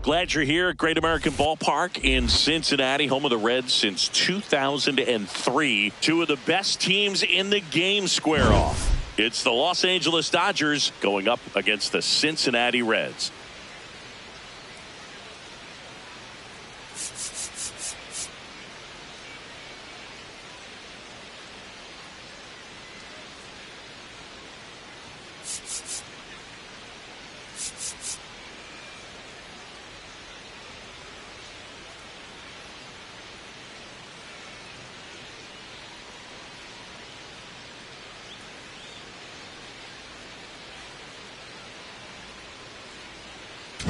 Glad you're here at Great American Ballpark in Cincinnati, home of the Reds since 2003. Two of the best teams in the game square off. It's the Los Angeles Dodgers going up against the Cincinnati Reds.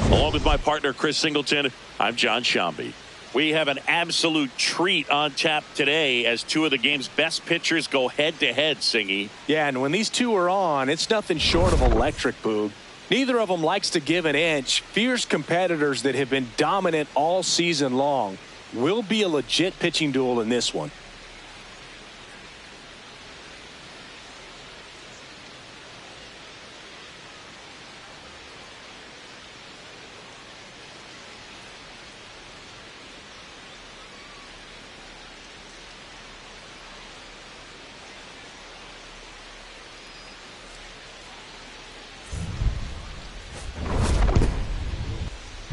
Along with my partner, Chris Singleton, I'm John Shambi. We have an absolute treat on tap today as two of the game's best pitchers go head-to-head, Singy. Yeah, and when these two are on, it's nothing short of electric, Boog. Neither of them likes to give an inch. Fierce competitors that have been dominant all season long. Will be a legit pitching duel in this one.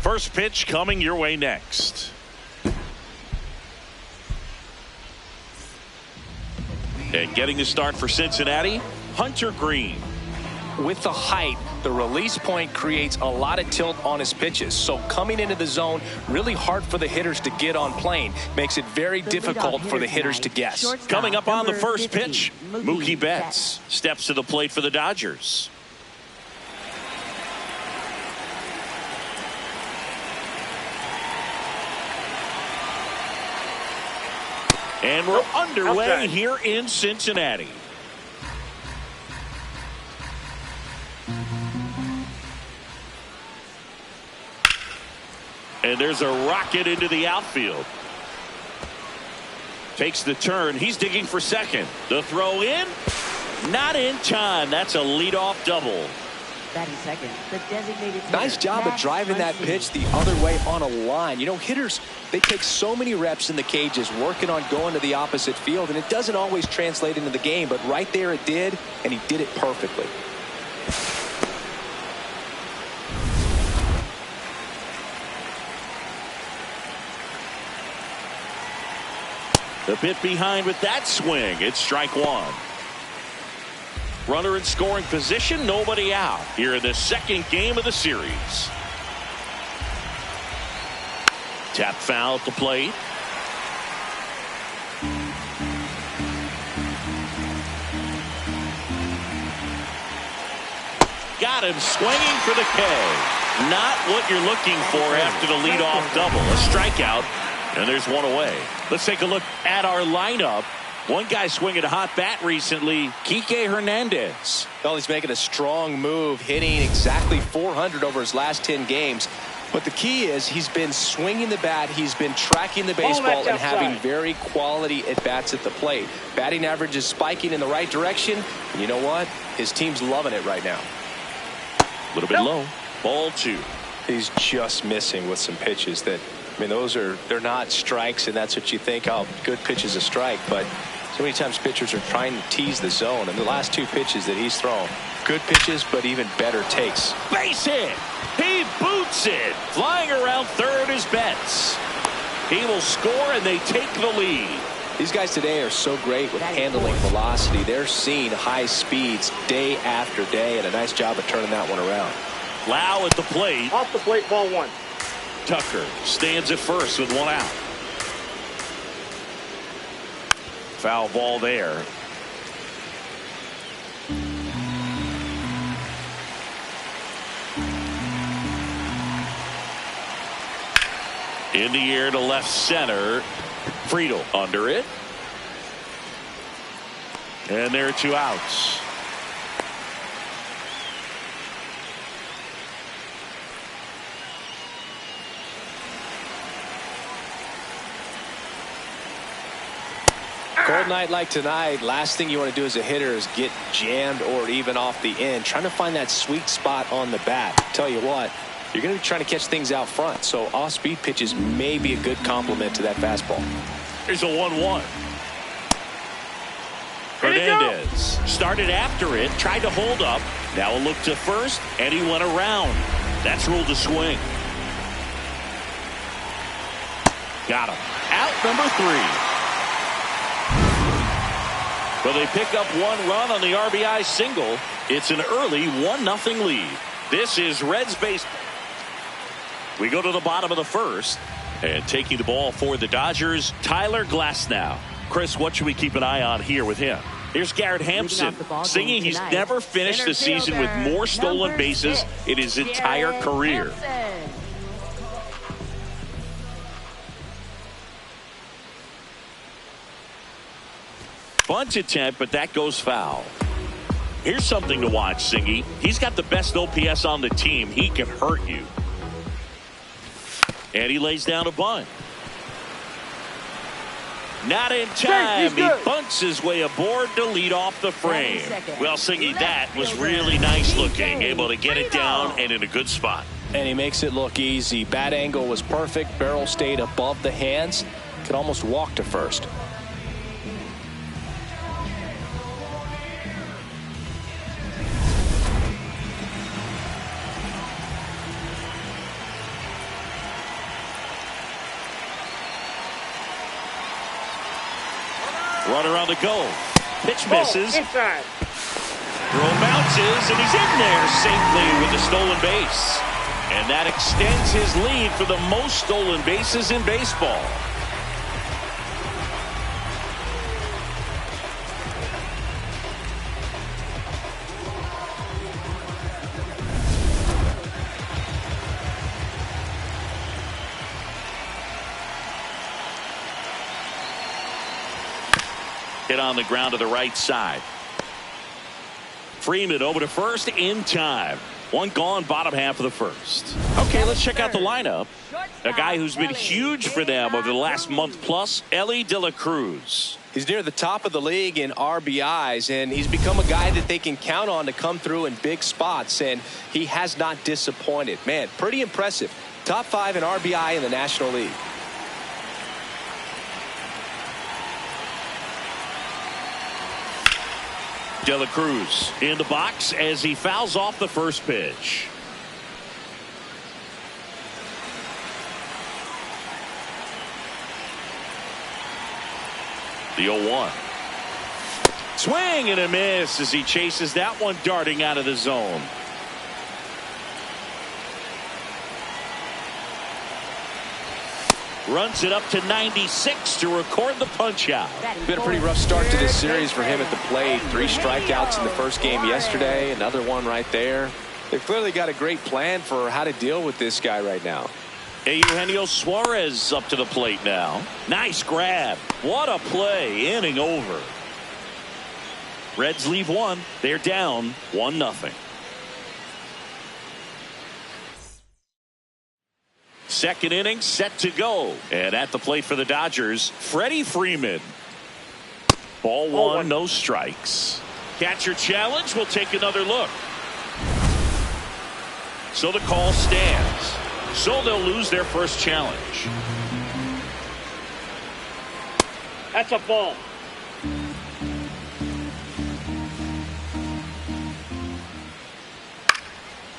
First pitch coming your way next. And getting the start for Cincinnati, Hunter Green. With the height, the release point creates a lot of tilt on his pitches. So coming into the zone, really hard for the hitters to get on plane. Makes it very difficult for the hitters to guess. Coming up on the first pitch, Mookie Betts steps to the plate for the Dodgers. And we're underway here in Cincinnati. And there's a rocket into the outfield. Takes the turn. He's digging for second. The throw in. Not in time. That's a leadoff double. Batting second, the designated hitter. Nice job of driving that pitch the other way on a line. You know, hitters, they take so many reps in the cages working on going to the opposite field, and it doesn't always translate into the game, but right there it did, and he did it perfectly. The bit behind with that swing. It's strike one. Runner in scoring position, nobody out here in the second game of the series. Tap foul at the plate. Got him swinging for the K. Not what you're looking for after the leadoff double. A strikeout, and there's one away. Let's take a look at our lineup. One guy swinging a hot bat recently, Kike Hernandez. Well, he's making a strong move, hitting exactly 400 over his last 10 games. But the key is he's been swinging the bat, he's been tracking the baseball, and having very quality at-bats at the plate. Batting average is spiking in the right direction. And you know what? His team's loving it right now. A little bit low. Ball two. He's just missing with some pitches that, I mean, they're not strikes, and that's what you think, oh, good pitch is a strike. But so many times pitchers are trying to tease the zone, and the last two pitches that he's thrown, good pitches, but even better takes. Base hit. He boots it. Flying around third is Betts. He will score, and they take the lead. These guys today are so great with handling velocity. They're seeing high speeds day after day, and a nice job of turning that one around. Lau at the plate. Off the plate, ball one. Tucker stands at first with one out. Foul ball there. In the air to left center. Friedel under it. And there are two outs. Cold night like tonight, last thing you want to do as a hitter is get jammed or even off the end. Trying to find that sweet spot on the bat. Tell you what, you're going to be trying to catch things out front. So off-speed pitches may be a good complement to that fastball. Here's a 1-1. Hernandez started after it, tried to hold up. Now a look to first, and he went around. That's ruled a swing. Got him. Out number 3. Well, they pick up 1 run on the RBI single. It's an early 1-0 lead. This is Reds base. We go to the bottom of the first. And taking the ball for the Dodgers, Tyler Glasnow. Chris, what should we keep an eye on here with him? Here's Garrett Hampson singing he's never finished the season with more stolen bases in his entire career. Bunt attempt, but that goes foul. Here's something to watch, Singy. He's got the best OPS on the team. He can hurt you. And he lays down a bunt. Not in time. He bunts his way aboard to lead off the frame. Well, Singy, that was really nice looking. Able to get it down and in a good spot. And he makes it look easy. Bat angle was perfect. Barrel stayed above the hands. Could almost walk to first. Runner on the go. Pitch misses. Inside. Throw bounces, and he's in there safely with the stolen base. And that extends his lead for the most stolen bases in baseball. Hit on the ground to the right side. Freeman over to first in time. 1 gone, bottom half of the first. Okay, let's check out the lineup. A guy who's been huge for them over the last month plus, Elly de la Cruz. He's near the top of the league in RBIs, and he's become a guy that they can count on to come through in big spots, and he has not disappointed. Man, pretty impressive. Top 5 in RBI in the National League. De la Cruz in the box as he fouls off the first pitch. The 0-1. Swing and a miss as he chases that one darting out of the zone. Runs it up to 96 to record the punch out. Been a pretty rough start to this series for him at the plate. 3 strikeouts in the first game yesterday. Another one right there. They've clearly got a great plan for how to deal with this guy right now. Eugenio Suarez up to the plate now. Nice grab. What a play. Inning over. Reds leave 1. They're down 1-0. Second inning set to go. And at the plate for the Dodgers, Freddie Freeman. Ball 1, no strikes. Catcher challenge. We'll take another look. So the call stands. So they'll lose their first challenge. That's a ball.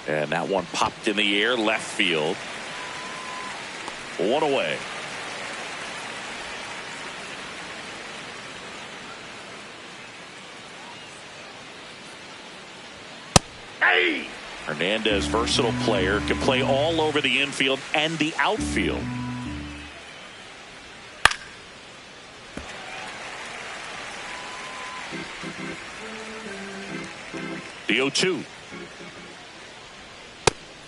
And that one popped in the air left field. 1 away. Hey! Hernandez, versatile player, can play all over the infield and the outfield. The 0-2.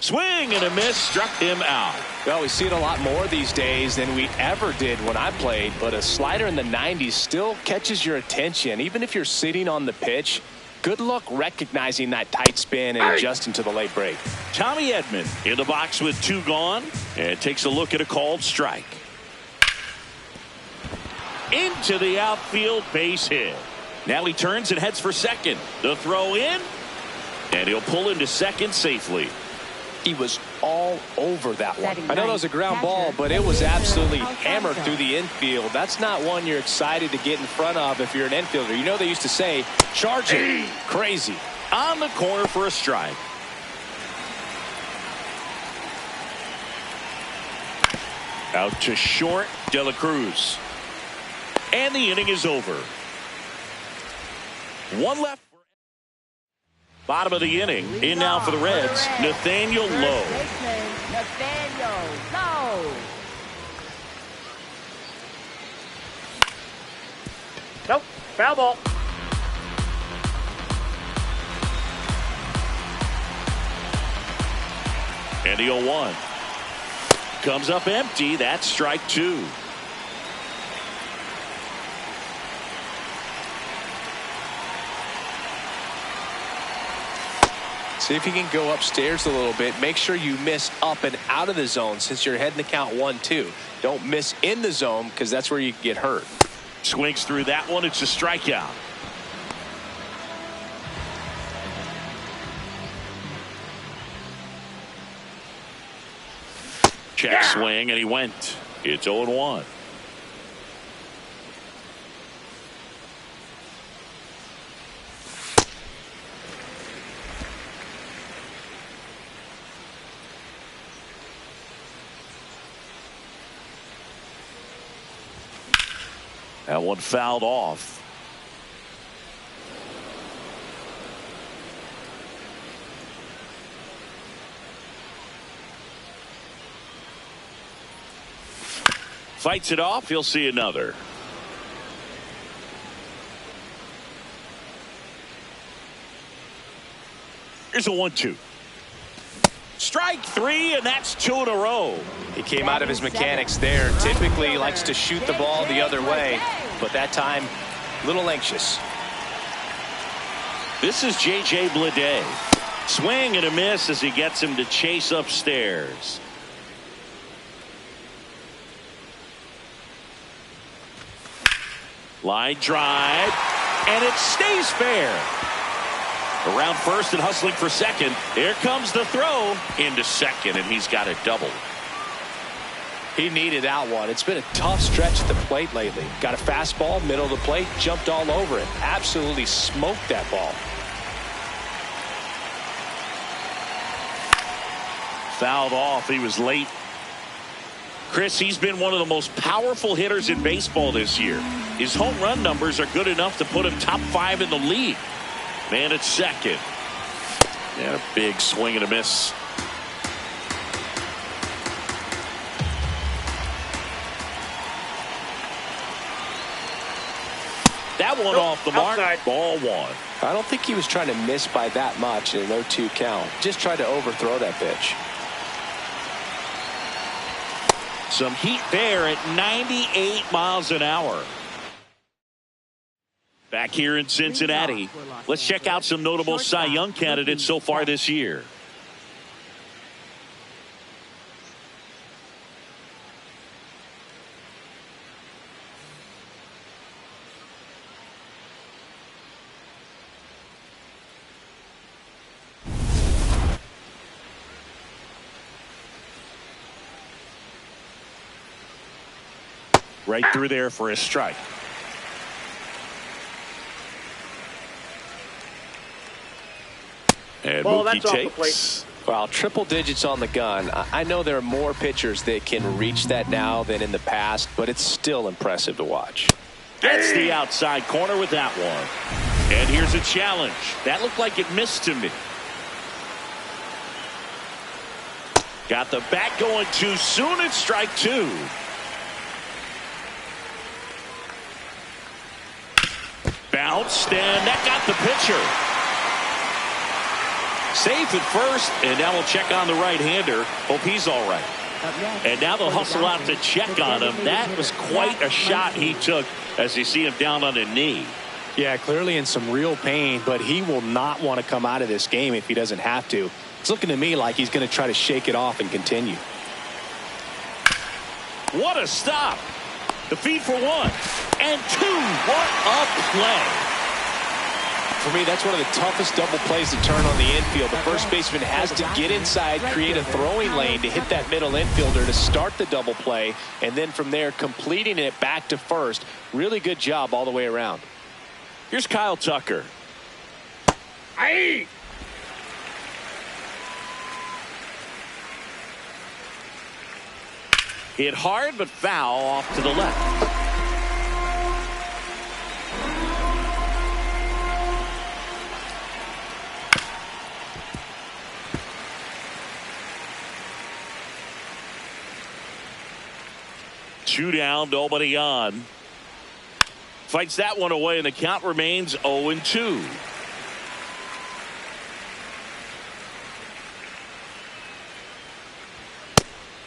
Swing and a miss, struck him out. Well, we see it a lot more these days than we ever did when I played, but a slider in the 90s still catches your attention. Even if you're sitting on the pitch, good luck recognizing that tight spin and adjusting to the late break. Tommy Edman in the box with 2 gone and takes a look at a called strike. Into the outfield, base hit. Now he turns and heads for second. The throw in, and he'll pull into second safely. He was all over that one. I know that was a ground ball, but it was absolutely hammered through the infield. That's not one you're excited to get in front of if you're an infielder. You know they used to say, charge it. Crazy. On the corner for a strike. Out to short, De La Cruz. And the inning is over. One left. Bottom of the inning. In now for the Reds, Nathaniel Lowe. Nathaniel Lowe. Nope. Foul ball. And the 0-1. Comes up empty. That's strike two. See if you can go upstairs a little bit. Make sure you miss up and out of the zone since you're heading to count 1-2. Don't miss in the zone because that's where you can get hurt. Swings through that one. It's a strikeout. Check swing, and he went. It's 0-1. That one fouled off. Fights it off. He'll see another. Here's a 1-2. Strike three, and that's two in a row. He came out of his mechanics there. Typically he likes to shoot the ball the other way, but that time a little anxious. This is J.J. Bleday. Swing and a miss as he gets him to chase upstairs. Line drive, and it stays fair. Around first and hustling for second. Here comes the throw into second, and he's got it doubled. He needed that one. It's been a tough stretch at the plate lately. Got a fastball, middle of the plate, jumped all over it. Absolutely smoked that ball. Fouled off. He was late. Chris, he's been one of the most powerful hitters in baseball this year. His home run numbers are good enough to put him top 5 in the league. Man at second. And a big swing and a miss. That one off the mark. Outside. Ball one. I don't think he was trying to miss by that much in an 0-2 count. Just tried to overthrow that pitch. Some heat there at 98 miles an hour. Back here in Cincinnati, let's check out some notable Cy Young candidates so far this year. Right through there for a strike. And Mookie takes. Well, triple digits on the gun. I know there are more pitchers that can reach that now than in the past, but it's still impressive to watch. Gets the outside corner with that one. And here's a challenge. That looked like it missed to me. Got the bat going too soon. It's strike two. Bounced, and that got the pitcher. Safe at first, and now we'll check on the right-hander. Hope he's all right. And now they'll hustle out to check on him. That was quite a shot he took as you see him down on a knee. Yeah, clearly in some real pain, but he will not want to come out of this game if he doesn't have to. It's looking to me like he's going to try to shake it off and continue. What a stop. The feed for one and two. What a play. For me, that's one of the toughest double plays to turn on the infield. The first baseman has to get inside, create a throwing lane to hit that middle infielder to start the double play, and then from there completing it back to first. Really good job all the way around. Here's Kyle Tucker. Aye. Hit hard but foul off to the left. Two down, nobody on. Fights that one away, and the count remains 0-2.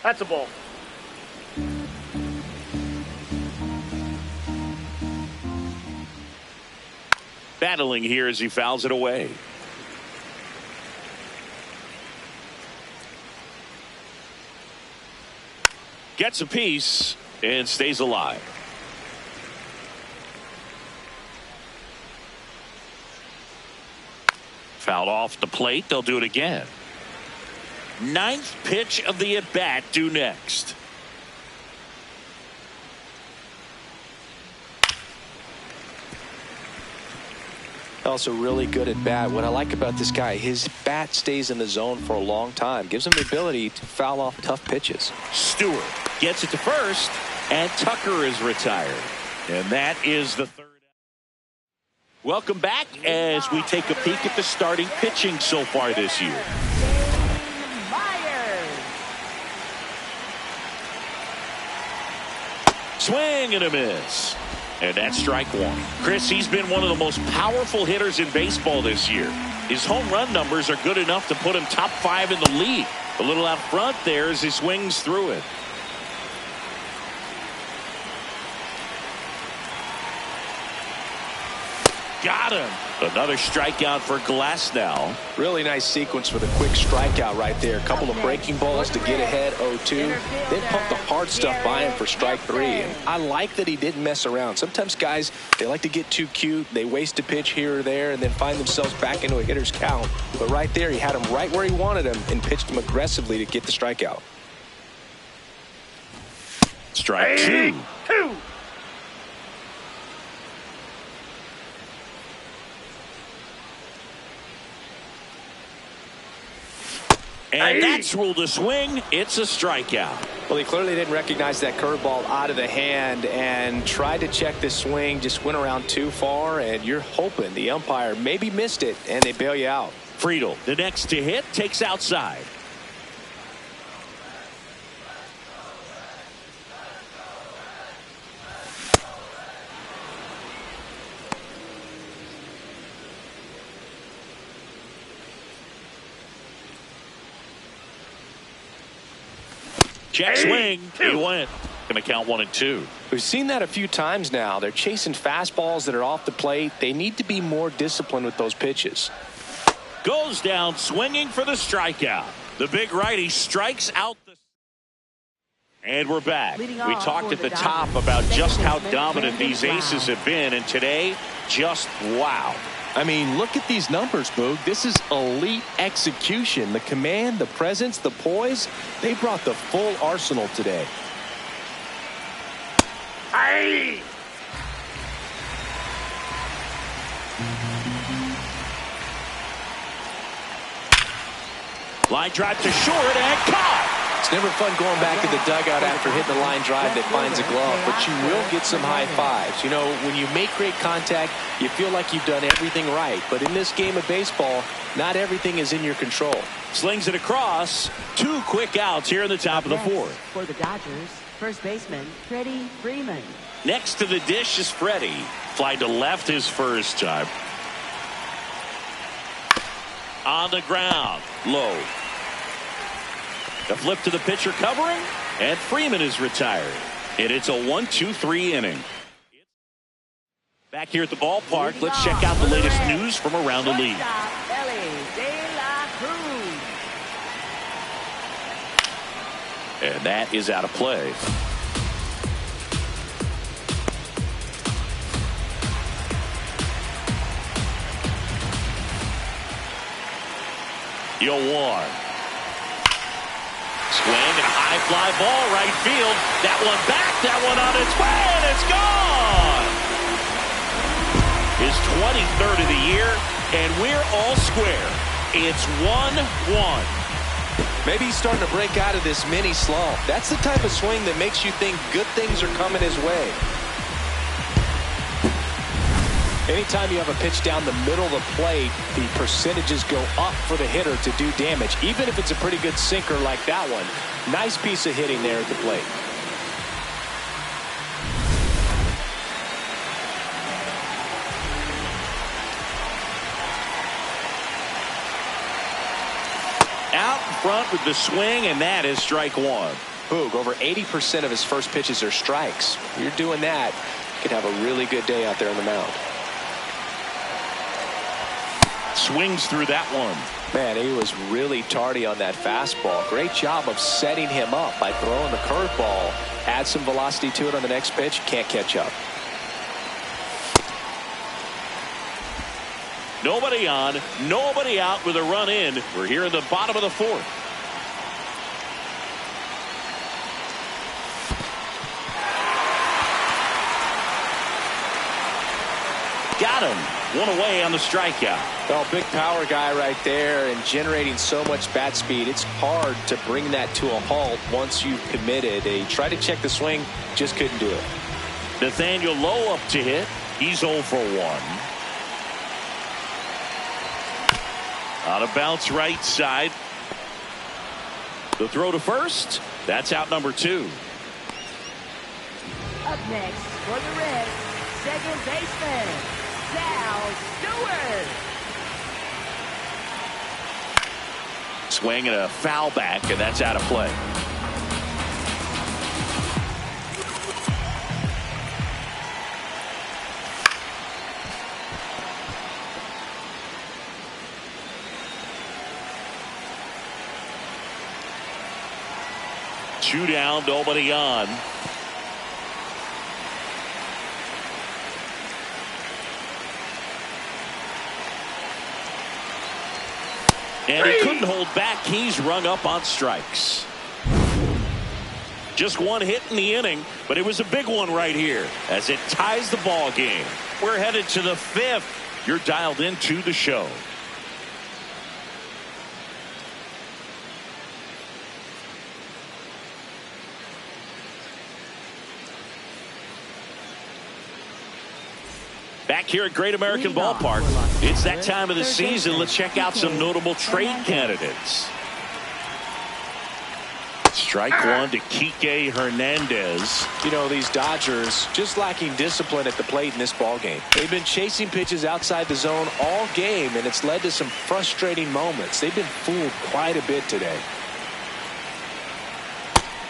That's a ball. Battling here as he fouls it away. Gets a piece and stays alive. Fouled off the plate. They'll do it again. Ninth pitch of the at-bat due next. Also really good at bat. What I like about this guy, his bat stays in the zone for a long time. Gives him the ability to foul off tough pitches. Stewart gets it to first, and Tucker is retired. And that is the third. Welcome back as we take a peek at the starting pitching so far this year. Swing and a miss. And that's strike one. Chris, he's been one of the most powerful hitters in baseball this year. His home run numbers are good enough to put him top 5 in the league. A little out front there as he swings through it. Got him. Another strikeout for Glasnow. Really nice sequence with a quick strikeout right there. A couple of breaking balls to get ahead 0-2. Then pump the hard stuff by him for strike 3. And I like that he didn't mess around. Sometimes guys, they like to get too cute. They waste a pitch here or there and then find themselves back into a hitter's count. But right there, he had him right where he wanted him and pitched him aggressively to get the strikeout. Strike 2. And that's ruled a swing. It's a strikeout. Well, he clearly didn't recognize that curveball out of the hand and tried to check the swing. Just went around too far, and you're hoping the umpire maybe missed it, and they bail you out. Friedel, the next to hit, takes outside. Check swing. He went. Going to count 1-2. We've seen that a few times now. They're chasing fastballs that are off the plate. They need to be more disciplined with those pitches. Goes down swinging for the strikeout. The big righty strikes out the. And we're back. We talked at the top about just how dominant these aces have been. And today, just wow. I mean, look at these numbers, Boog. This is elite execution. The command, the presence, the poise. They brought the full arsenal today. Aye. Line drive to short and caught. It's never fun going back to the dugout after hitting the line drive that finds a glove, but you will get some high fives. You know, when you make great contact, you feel like you've done everything right. But in this game of baseball, not everything is in your control. Slings it across. 2 quick outs here in the top of the 4th. For the Dodgers, first baseman Freddie Freeman. Next to the dish is Freddie. Fly to left his first time. On the ground. Low. The flip to the pitcher covering, and Freeman is retired. And it's a 1-2-3 inning. Back here at the ballpark, let's check out the latest news from around the league. And that is out of play. 0-1. Swing and a high fly ball right field. That one back, that one on its way, and it's gone. His 23rd of the year, and we're all square. It's 1-1. Maybe he's starting to break out of this mini slump. That's the type of swing that makes you think good things are coming his way. Anytime you have a pitch down the middle of the plate, the percentages go up for the hitter to do damage, even if it's a pretty good sinker like that one. Nice piece of hitting there at the plate. Out in front with the swing, and that is strike one. Boog, over 80% of his first pitches are strikes. You're doing that, you can have a really good day out there on the mound. Swings through that one. Man, he was really tardy on that fastball. Great job of setting him up by throwing the curveball. Add some velocity to it on the next pitch. Can't catch up. Nobody on, nobody out with a run in. We're here in the bottom of the fourth. Got him. One away on the strikeout. Well, big power guy right there and generating so much bat speed. It's hard to bring that to a halt once you've committed. They tried to check the swing, just couldn't do it. Nathaniel Lowe up to hit. He's 0 for 1. On a bounce right side. The throw to first. That's out number 2. Up next for the Reds, second baseman, Sal Stewart. Swing and a foul back, and that's out of play. Two down, nobody on. And he couldn't hold back. He's rung up on strikes. Just one hit in the inning, but it was a big one right here as it ties the ball game. We're headed to the 5th. You're dialed into the show. Back here at Great American Ballpark, it's that time of the season. Let's check out some notable trade candidates. Strike one to Kike Hernandez. You know, these Dodgers just lacking discipline at the plate in this ball game. They've been chasing pitches outside the zone all game, and it's led to some frustrating moments. They've been fooled quite a bit today.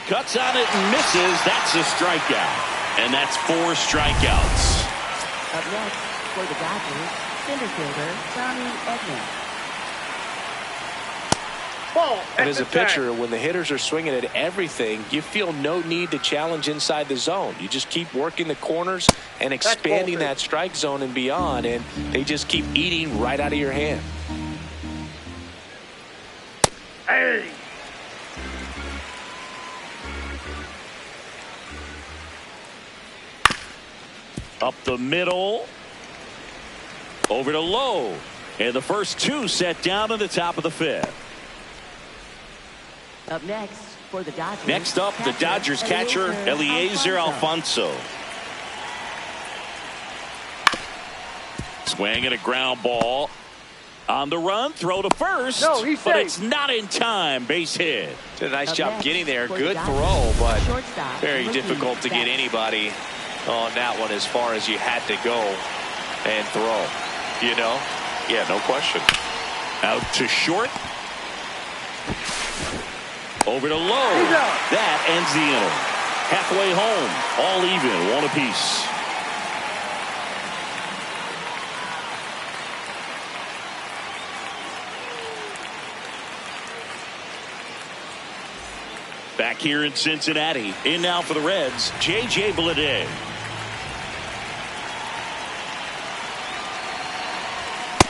Cuts on it and misses. That's a strikeout. And that's 4 strikeouts. Up next for the Dodgers, center fielder Tommy Edman. And as a pitcher, when the hitters are swinging at everything, you feel no need to challenge inside the zone. You just keep working the corners and expanding that strike zone and beyond, and they just keep eating right out of your hand. Hey! Up the middle. Over to Lowe. And the first 2 set down at the top of the 5th. Up next for the Dodgers. Next up, the Dodgers catcher, Eliezer Alfonso. Swing and a ground ball. On the run, throw to first. No, he's but safe. it's not in time. Base hit. Did a nice Up job next getting there. for Good the throw, Dodgers, but shortstop, very Mookie difficult to get Betts. anybody on that one as far as you had to go and throw. You know? Yeah, no question. Out to short. Over to Lowe. That ends the inning. Halfway home. All even. 1 apiece. Back here in Cincinnati. In now for the Reds, J.J. Bleday.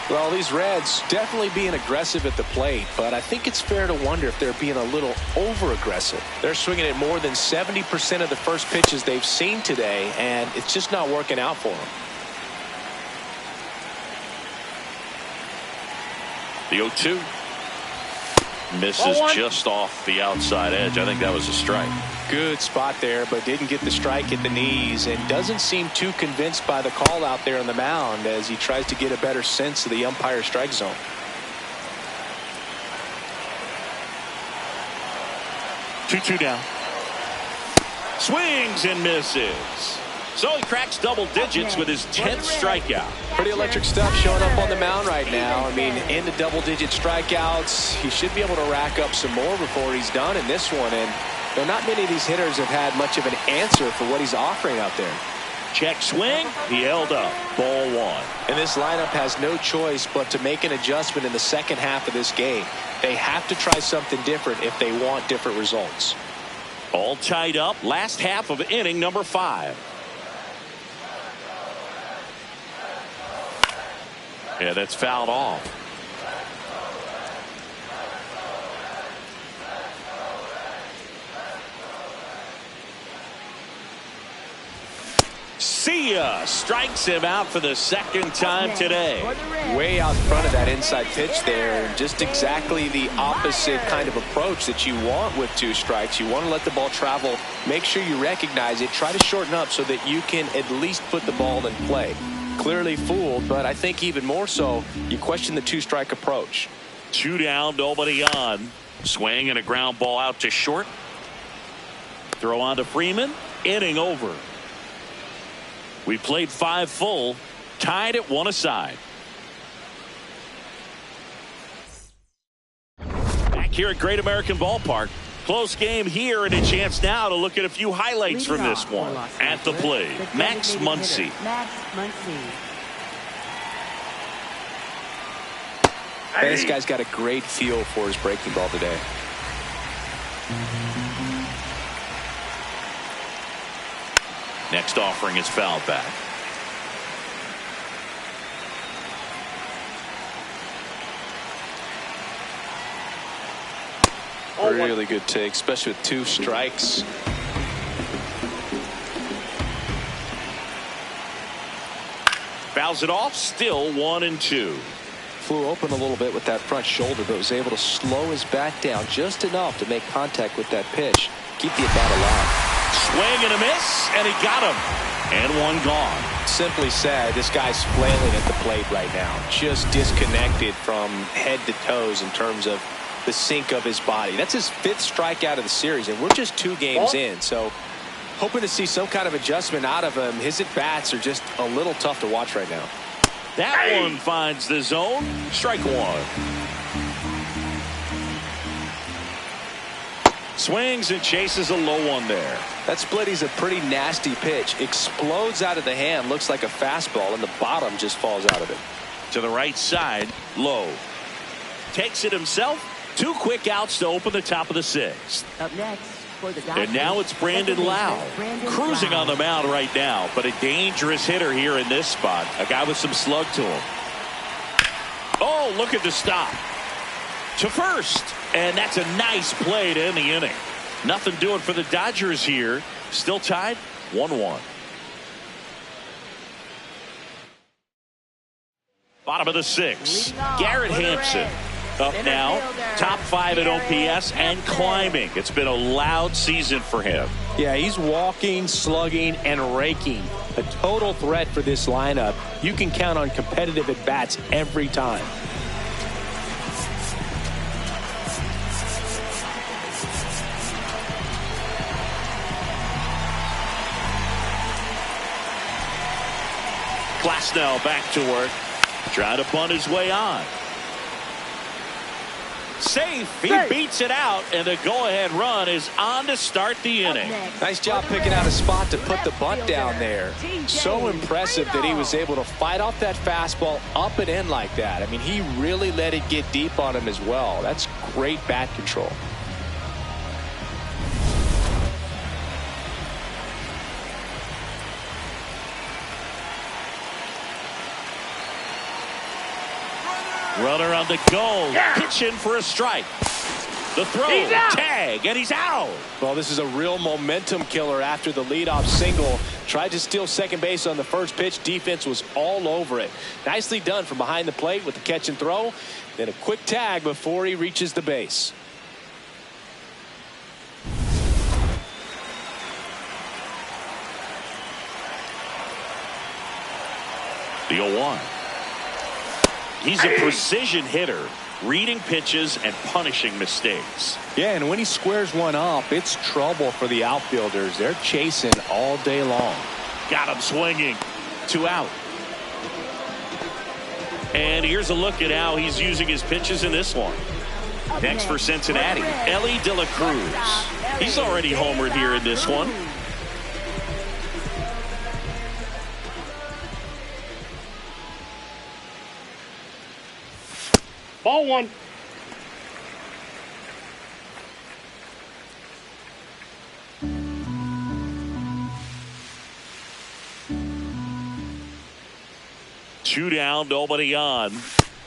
Well, these Reds definitely being aggressive at the plate, but I think it's fair to wonder if they're being a little over-aggressive. They're swinging at more than 70% of the first pitches they've seen today, and it's just not working out for them. The 0-2. Misses just off the outside edge. I think that was a strike. Good spot there, but didn't get the strike at the knees, and doesn't seem too convinced by the call out there on the mound as he tries to get a better sense of the umpire strike zone. Two down. Swings and misses. So he cracks double digits with his 10th strikeout. Pretty electric stuff showing up on the mound right now. I mean, into double-digit strikeouts. He should be able to rack up some more before he's done in this one. And not many of these hitters have had much of an answer for what he's offering out there. Check swing. He held up. Ball one. And this lineup has no choice but to make an adjustment in the second half of this game. They have to try something different if they want different results. All tied up. Last half of inning number 5. Yeah, that's fouled off. See ya. Strikes him out for the second time today. Way out in front of that inside pitch there. Just exactly the opposite kind of approach that you want with 2 strikes. You want to let the ball travel. Make sure you recognize it. Try to shorten up so that you can at least put the ball in play. Clearly fooled, but I think even more so, you question the 2-strike approach. 2 down, nobody on. Swing and a ground ball out to short. Throw on to Freeman. Inning over. We played 5 full, tied at 1 aside. Back here at Great American Ballpark. Close game here, and a chance now to look at a few highlights from this one. At the plate, Max Muncy. And this guy's got a great feel for his breaking ball today. Next offering is fouled back. Really good take, especially with 2 strikes. Fouls it off, still 1-2. Flew open a little bit with that front shoulder, but was able to slow his bat down just enough to make contact with that pitch. Keep the at-bat alive. Swing and a miss, and he got him. And 1 gone. Simply said, this guy's flailing at the plate right now. Just disconnected from head to toes in terms of the sink of his body. That's his 5th strikeout of the series, and we're just 2 games in. So hoping to see some kind of adjustment out of him. His at-bats are just a little tough to watch right now. That one finds the zone. Strike 1. Swings and chases a low one there. That splitty's a pretty nasty pitch. Explodes out of the hand. Looks like a fastball, and the bottom just falls out of it. To the right side, low. Takes it himself. 2 quick outs to open the top of the 6th. Up next for the Dodgers. And now it's Brandon Lau. Cruising on the mound right now, but a dangerous hitter here in this spot. A guy with some slug to him. Oh, look at the stop. To first. And that's a nice play to end the inning. Nothing doing for the Dodgers here. Still tied 1-1. Bottom of the 6th. Garrett Hampson up now. Top 5 at OPS and climbing. It's been a loud season for him. Yeah, he's walking, slugging, and raking. A total threat for this lineup. You can count on competitive at-bats every time. Glasnow back to work. Trying to bunt his way on. Safe. He beats it out, and the go-ahead run is on to start the inning. Nice job picking out a spot to put the bunt down there. So impressive that he was able to fight off that fastball up and in like that. I mean, he really let it get deep on him as well. That's great bat control. Runner on the go. Pitch in for a strike. The throw, tag, and he's out. Well, this is a real momentum killer after the leadoff single. Tried to steal second base on the first pitch. Defense was all over it. Nicely done from behind the plate with the catch and throw. Then a quick tag before he reaches the base. The 0-1. He's a precision hitter, reading pitches and punishing mistakes. Yeah, and when he squares one up, it's trouble for the outfielders. They're chasing all day long. Got him swinging. 2 out. And here's a look at how he's using his pitches in this one. Next for Cincinnati, Elly de la Cruz. He's already homered here in this one. Ball 1. Two down, nobody on.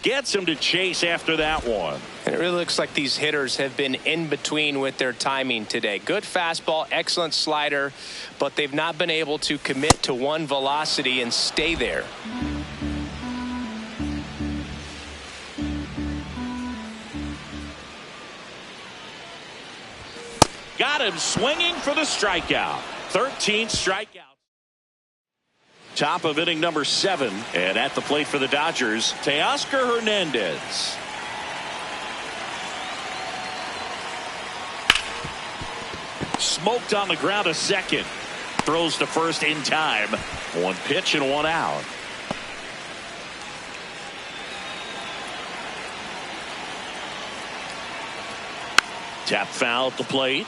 Gets him to chase after that one. And it really looks like these hitters have been in between with their timing today. Good fastball, excellent slider, but they've not been able to commit to one velocity and stay there. Got him swinging for the strikeout. 13 strikeouts. Top of inning number 7. And at the plate for the Dodgers, Teoscar Hernandez. Smoked on the ground a second. Throws to first in time. 1 pitch and 1 out. Tap foul at the plate.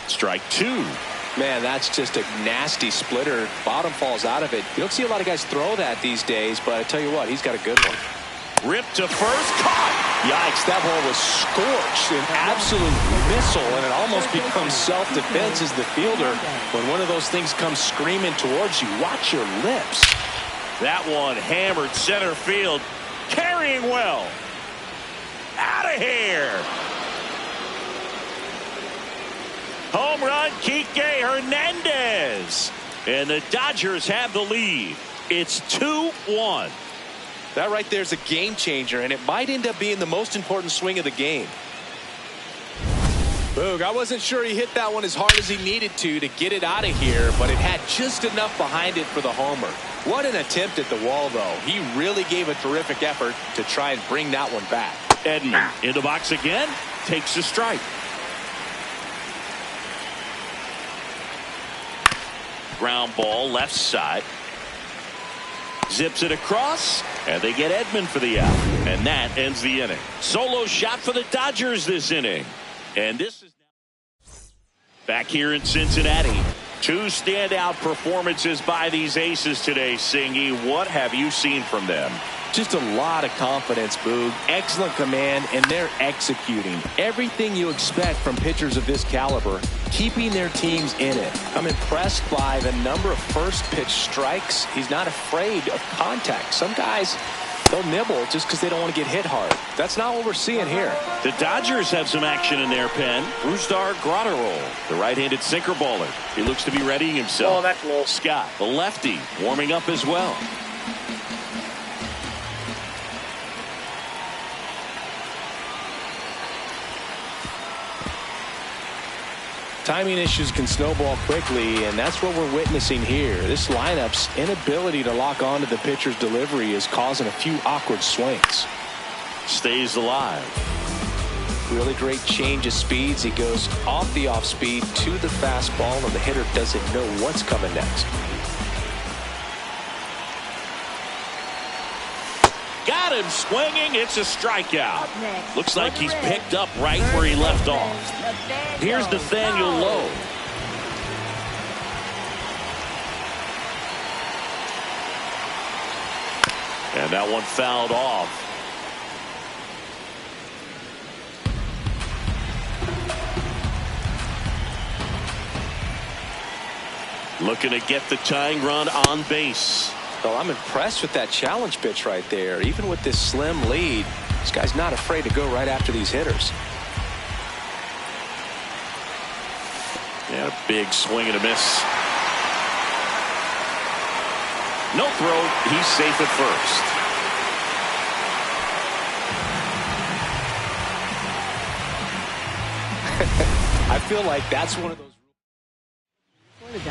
Strike 2. Man, that's just a nasty splitter. Bottom falls out of it. You don't see a lot of guys throw that these days, but I tell you what, he's got a good one. Ripped to first, caught. Yikes, that ball was scorched. An absolute missile, and it almost becomes self-defense as the fielder. When one of those things comes screaming towards you, watch your lips. That one hammered center field. Carrying well. Out of here. Home run, Kike Hernandez. And the Dodgers have the lead. It's 2-1. That right there is a game changer, and it might end up being the most important swing of the game. Boog, I wasn't sure he hit that one as hard as he needed to get it out of here, but it had just enough behind it for the homer. What an attempt at the wall, though. He really gave a terrific effort to try and bring that one back. Edman in the box again, takes a strike. Ground ball left side. Zips it across, and they get Edman for the out. And that ends the inning. Solo shot for the Dodgers this inning. And this is now back here in Cincinnati. 2 standout performances by these aces today, Singy. What have you seen from them? Just a lot of confidence, Boog. Excellent command, and they're executing everything you expect from pitchers of this caliber, keeping their teams in it. I'm impressed by the number of first pitch strikes. He's not afraid of contact. Some guys, they'll nibble just because they don't want to get hit hard. That's not what we're seeing here. The Dodgers have some action in their pen. Brusdar Graterol, the right-handed sinker baller. He looks to be readying himself. Oh, that's low. Scott, the lefty, warming up as well. Timing issues can snowball quickly, and that's what we're witnessing here. This lineup's inability to lock onto the pitcher's delivery is causing a few awkward swings. Stays alive. Really great change of speeds. He goes off the off speed to the fastball, and the hitter doesn't know what's coming next. Got him swinging. It's a strikeout. Looks like he's picked up right where he left off. Here's Nathaniel Lowe. And that one fouled off. Looking to get the tying run on base. Well, I'm impressed with that challenge pitch right there. Even with this slim lead, this guy's not afraid to go right after these hitters. And a big swing and a miss. No throw. He's safe at first. I feel like that's one of those.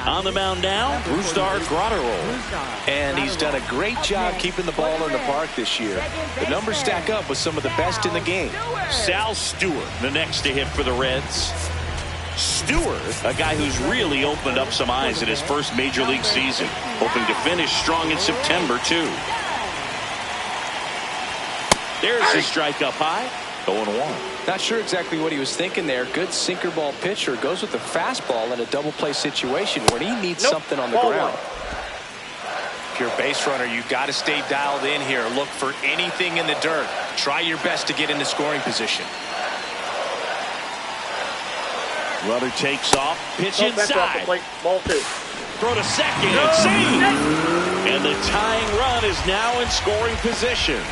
On the mound now, Brusdar Graterol. And he's done a great job keeping the ball in the park this year. The numbers stack up with some of the best in the game. Sal Stewart, the next to hit for the Reds. Stewart, a guy who's really opened up some eyes in his first major league season, hoping to finish strong in September, too. There's his strike up high. 0-1. Not sure exactly what he was thinking there. Good sinker ball pitcher goes with the fastball in a double play situation where he needs something on the ground. If you're a base runner, you've got to stay dialed in here. Look for anything in the dirt. Try your best to get into scoring position. Runner takes off. Pitch inside. Ball 2. Throw to second. And save. And the tying run is now in scoring position.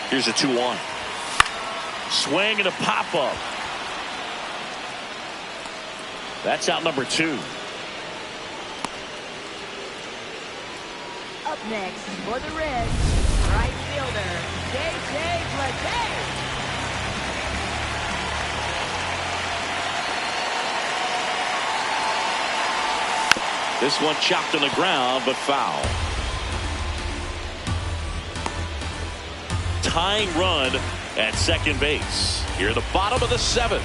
Here's a 2-1. Swing and a pop-up. That's out number 2. Up next for the Reds, right fielder, J.J. Bleday. This one chopped on the ground, but foul. Tying run at second base. Here at the bottom of the 7th.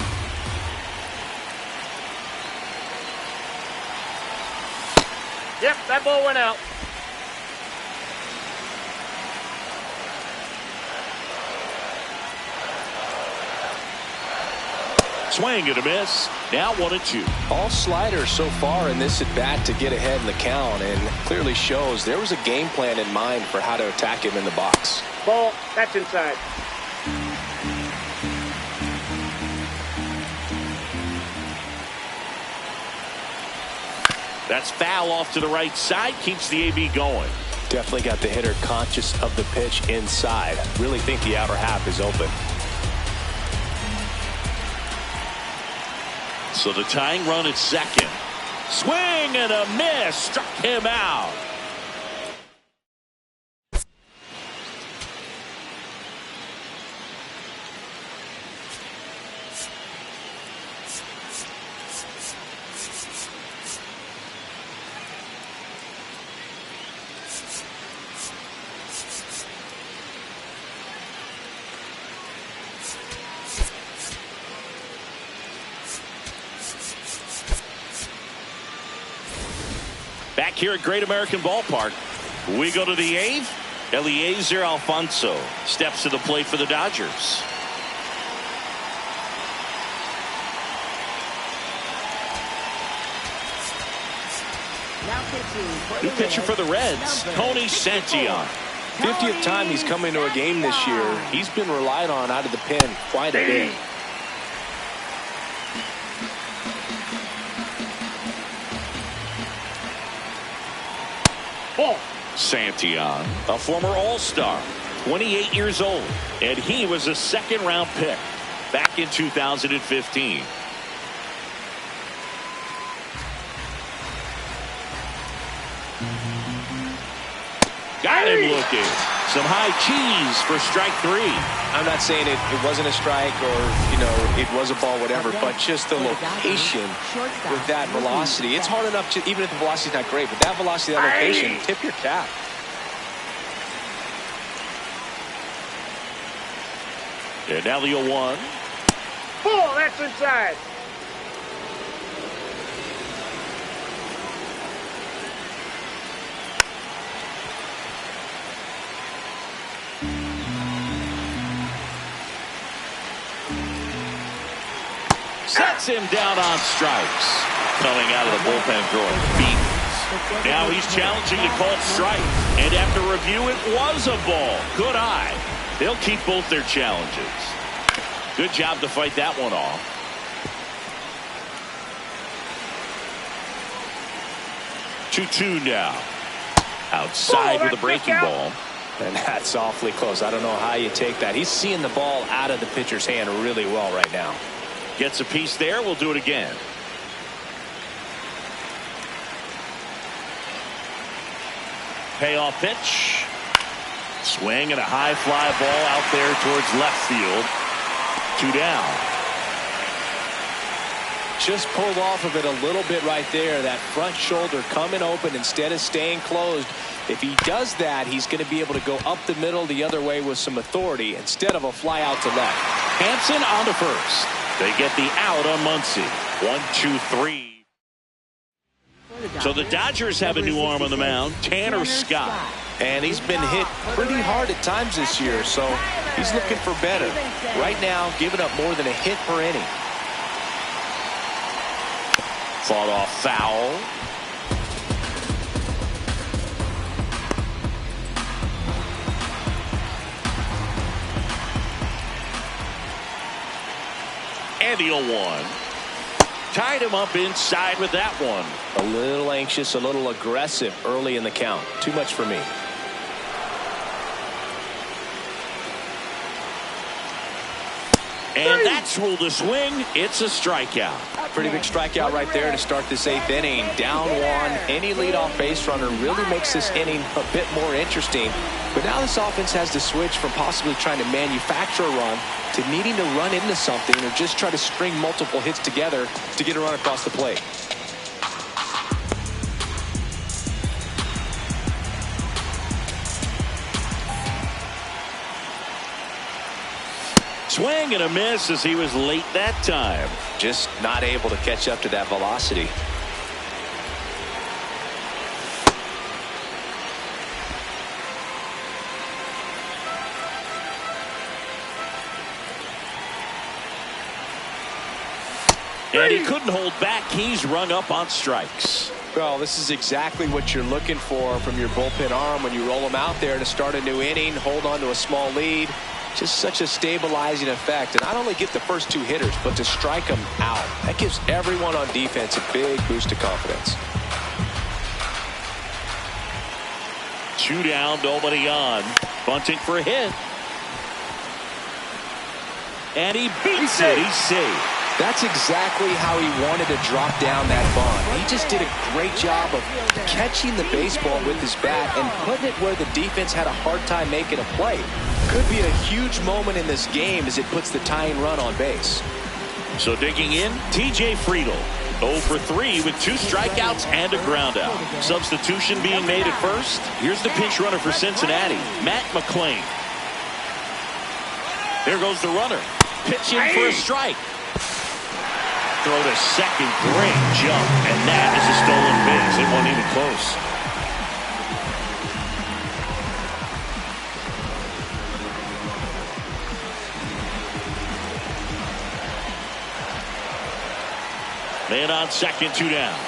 Yep, that ball went out. Swing and a miss. Now 1-2. All sliders so far in this at bat to get ahead in the count, and clearly shows there was a game plan in mind for how to attack him in the box. Ball, that's inside. That's foul off to the right side. Keeps the AB going. Definitely got the hitter conscious of the pitch inside. Really think the outer half is open. So the tying run at second. Swing and a miss. Struck him out. Back here at Great American Ballpark, we go to the 8th. Eliezer Alfonso steps to the plate for the Dodgers. New pitcher for the Reds, Tony Santillan. 50th time he's come into a game this year. He's been relied on out of the pen quite a bit. Santillan, a former All-Star, 28 years old, and he was a second-round pick back in 2015. Got him looking. Some high cheese for strike 3. I'm not saying it wasn't a strike or, you know, it was a ball, whatever, but just the location with that velocity. It's hard enough to, even if the velocity's not great, but that velocity, that location, tip your cap. And now the 0-1. Ball, that's inside. Sets him down on strikes. Coming out of the bullpen throwing beat. Now he's challenging the called strike. And after review, it was a ball. Good eye. They'll keep both their challenges. Good job to fight that one off. Two now. Outside with a breaking ball. And that's awfully close. I don't know how you take that. He's seeing the ball out of the pitcher's hand really well right now. Gets a piece there. We'll do it again. Payoff pitch. Swing and a high fly ball out there towards left field. 2 down. Just pulled off of it a little bit right there. That front shoulder coming open instead of staying closed. If he does that, he's going to be able to go up the middle the other way with some authority instead of a fly out to left. Hampson on to first. They get the out on Muncy. 1-2-3. So the Dodgers have a new arm on the mound, Tanner Scott. And he's been hit pretty hard at times this year, so he's looking for better. Right now, giving up more than a hit per inning. Fought off foul. And the 0-1. Tied him up inside with that one. A little anxious, a little aggressive early in the count. Too much for me. And that's ruled a swing. It's a strikeout. Pretty big strikeout right there to start this 8th inning. Down 1. Any leadoff base runner really makes this inning a bit more interesting. But now this offense has to switch from possibly trying to manufacture a run to needing to run into something or just try to string multiple hits together to get a run across the plate. Swing and a miss as he was late that time. Just not able to catch up to that velocity. And he couldn't hold back. He's rung up on strikes. Well, this is exactly what you're looking for from your bullpen arm when you roll them out there to start a new inning, hold on to a small lead. Just such a stabilizing effect. And not only get the first 2 hitters, but to strike them out. That gives everyone on defense a big boost of confidence. 2 down, nobody on. Bunting for a hit. And he beats it. He's safe. That's exactly how he wanted to drop down that bunt. He just did a great job of catching the baseball with his bat and putting it where the defense had a hard time making a play. Could be a huge moment in this game as it puts the tying run on base. So digging in, TJ Friedl. 0 for 3 with 2 strikeouts and a ground out. Substitution being made at first. Here's the pinch runner for Cincinnati, Matt McClain. There goes the runner. Pitching for a strike. Throw to second, great jump, and that is a stolen base. It wasn't even close. Man on second, 2 down.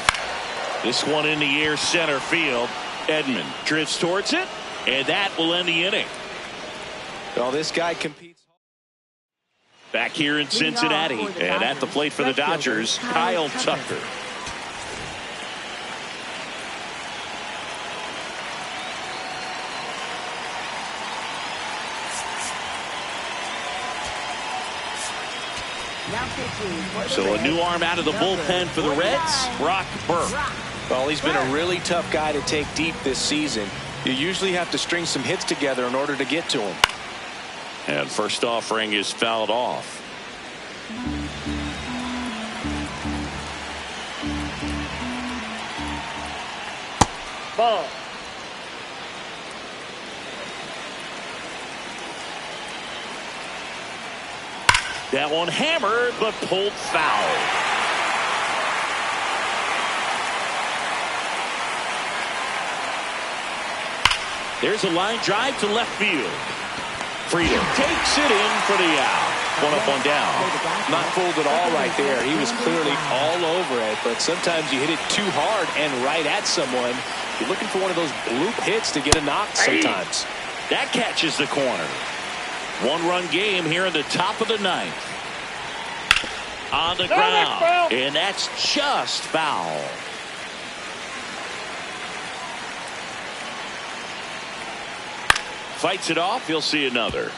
This one in the air, center field. Edman drifts towards it, and that will end the inning. Well, this guy competes. Back here in Cincinnati, and at the plate for the Dodgers, Kyle Tucker. So a new arm out of the bullpen for the Reds, Brock Burke. Well, he's been a really tough guy to take deep this season. You usually have to string some hits together in order to get to him. And first offering is fouled off. Ball. That one hammered, but pulled foul. There's a line drive to left field. Friedl takes it in for the out. 1 up, 1 down. Not fooled at all right there. He was clearly all over it. right, but sometimes you hit it too hard and right at someone. You're looking for one of those bloop hits to get a knock sometimes. That catches the corner. One-run game here in the top of the ninth. On the ground, and that's just foul. Fights it off. He'll see another.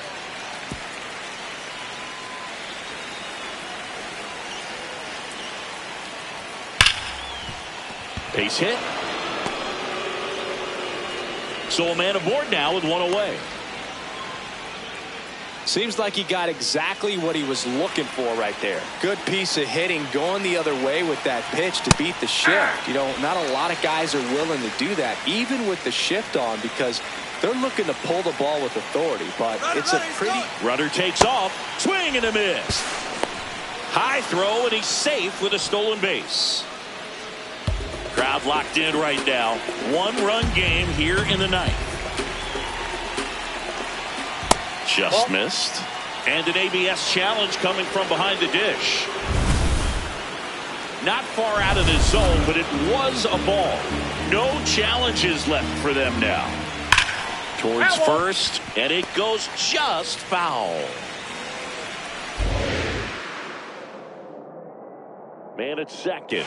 Base hit. So a man aboard now with one away. Seems like he got exactly what he was looking for right there. Good piece of hitting, going the other way with that pitch to beat the shift. You know, not a lot of guys are willing to do that, even with the shift on, because they're looking to pull the ball with authority. But it's a pretty... Runner takes off. Swing and a miss. High throw, and he's safe with a stolen base. Crowd locked in right now. One-run game here in the ninth. Just missed. And an ABS challenge coming from behind the dish. Not far out of the zone, but it was a ball. No challenges left for them now. Towards first, and it goes just foul. Man at second.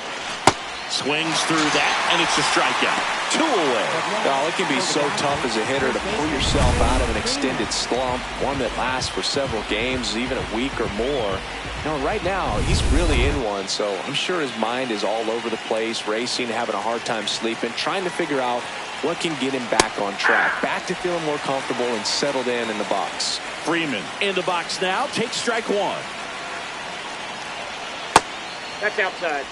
Swings through that, and it's a strikeout. 2 away. Oh, it can be so tough as a hitter to pull yourself out of an extended slump, one that lasts for several games, even a week or more. You know, right now, he's really in one, so I'm sure his mind is all over the place, racing, having a hard time sleeping, trying to figure out what can get him back on track, back to feeling more comfortable and settled in the box. Freeman in the box now, takes strike one. That's outside.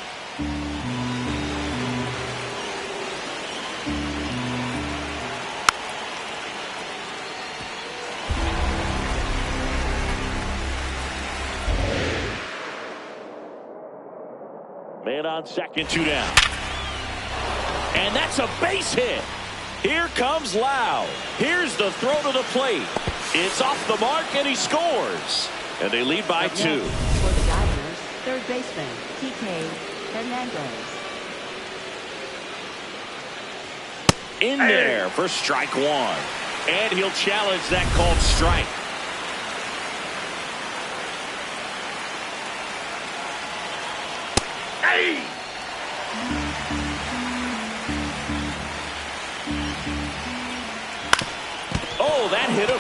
Man on second, 2 down. And that's a base hit. Here comes Lau. Here's the throw to the plate. It's off the mark, and he scores. And they lead by 2. For the Dodgers, third baseman, T.K. Hernandez. In there for strike one. And he'll challenge that called strike. Oh, that hit him.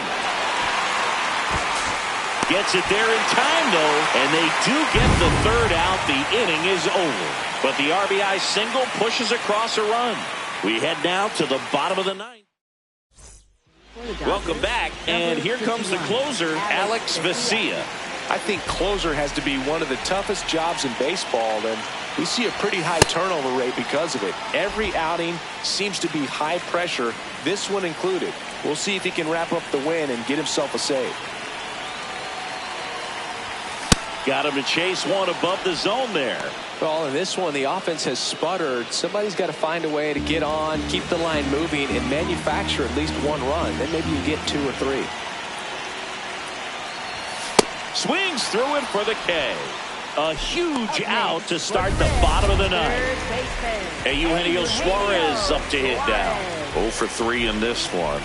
Gets it there in time, though, and they do get the third out. The inning is over. But the RBI single pushes across a run. We head now to the bottom of the ninth. Welcome back, and here comes the closer, Alex Vesia. I think closer has to be one of the toughest jobs in baseball, and we see a pretty high turnover rate because of it. Every outing seems to be high pressure, this one included. We'll see if he can wrap up the win and get himself a save. Got him to chase one above the zone there. Well, in this one, the offense has sputtered. Somebody's got to find a way to get on, keep the line moving, and manufacture at least one run. Then maybe you get 2 or 3. Swings through it for the K. A huge out to start the bottom of the ninth. And Eugenio Suarez up to hit now. 0 for 3 in this one.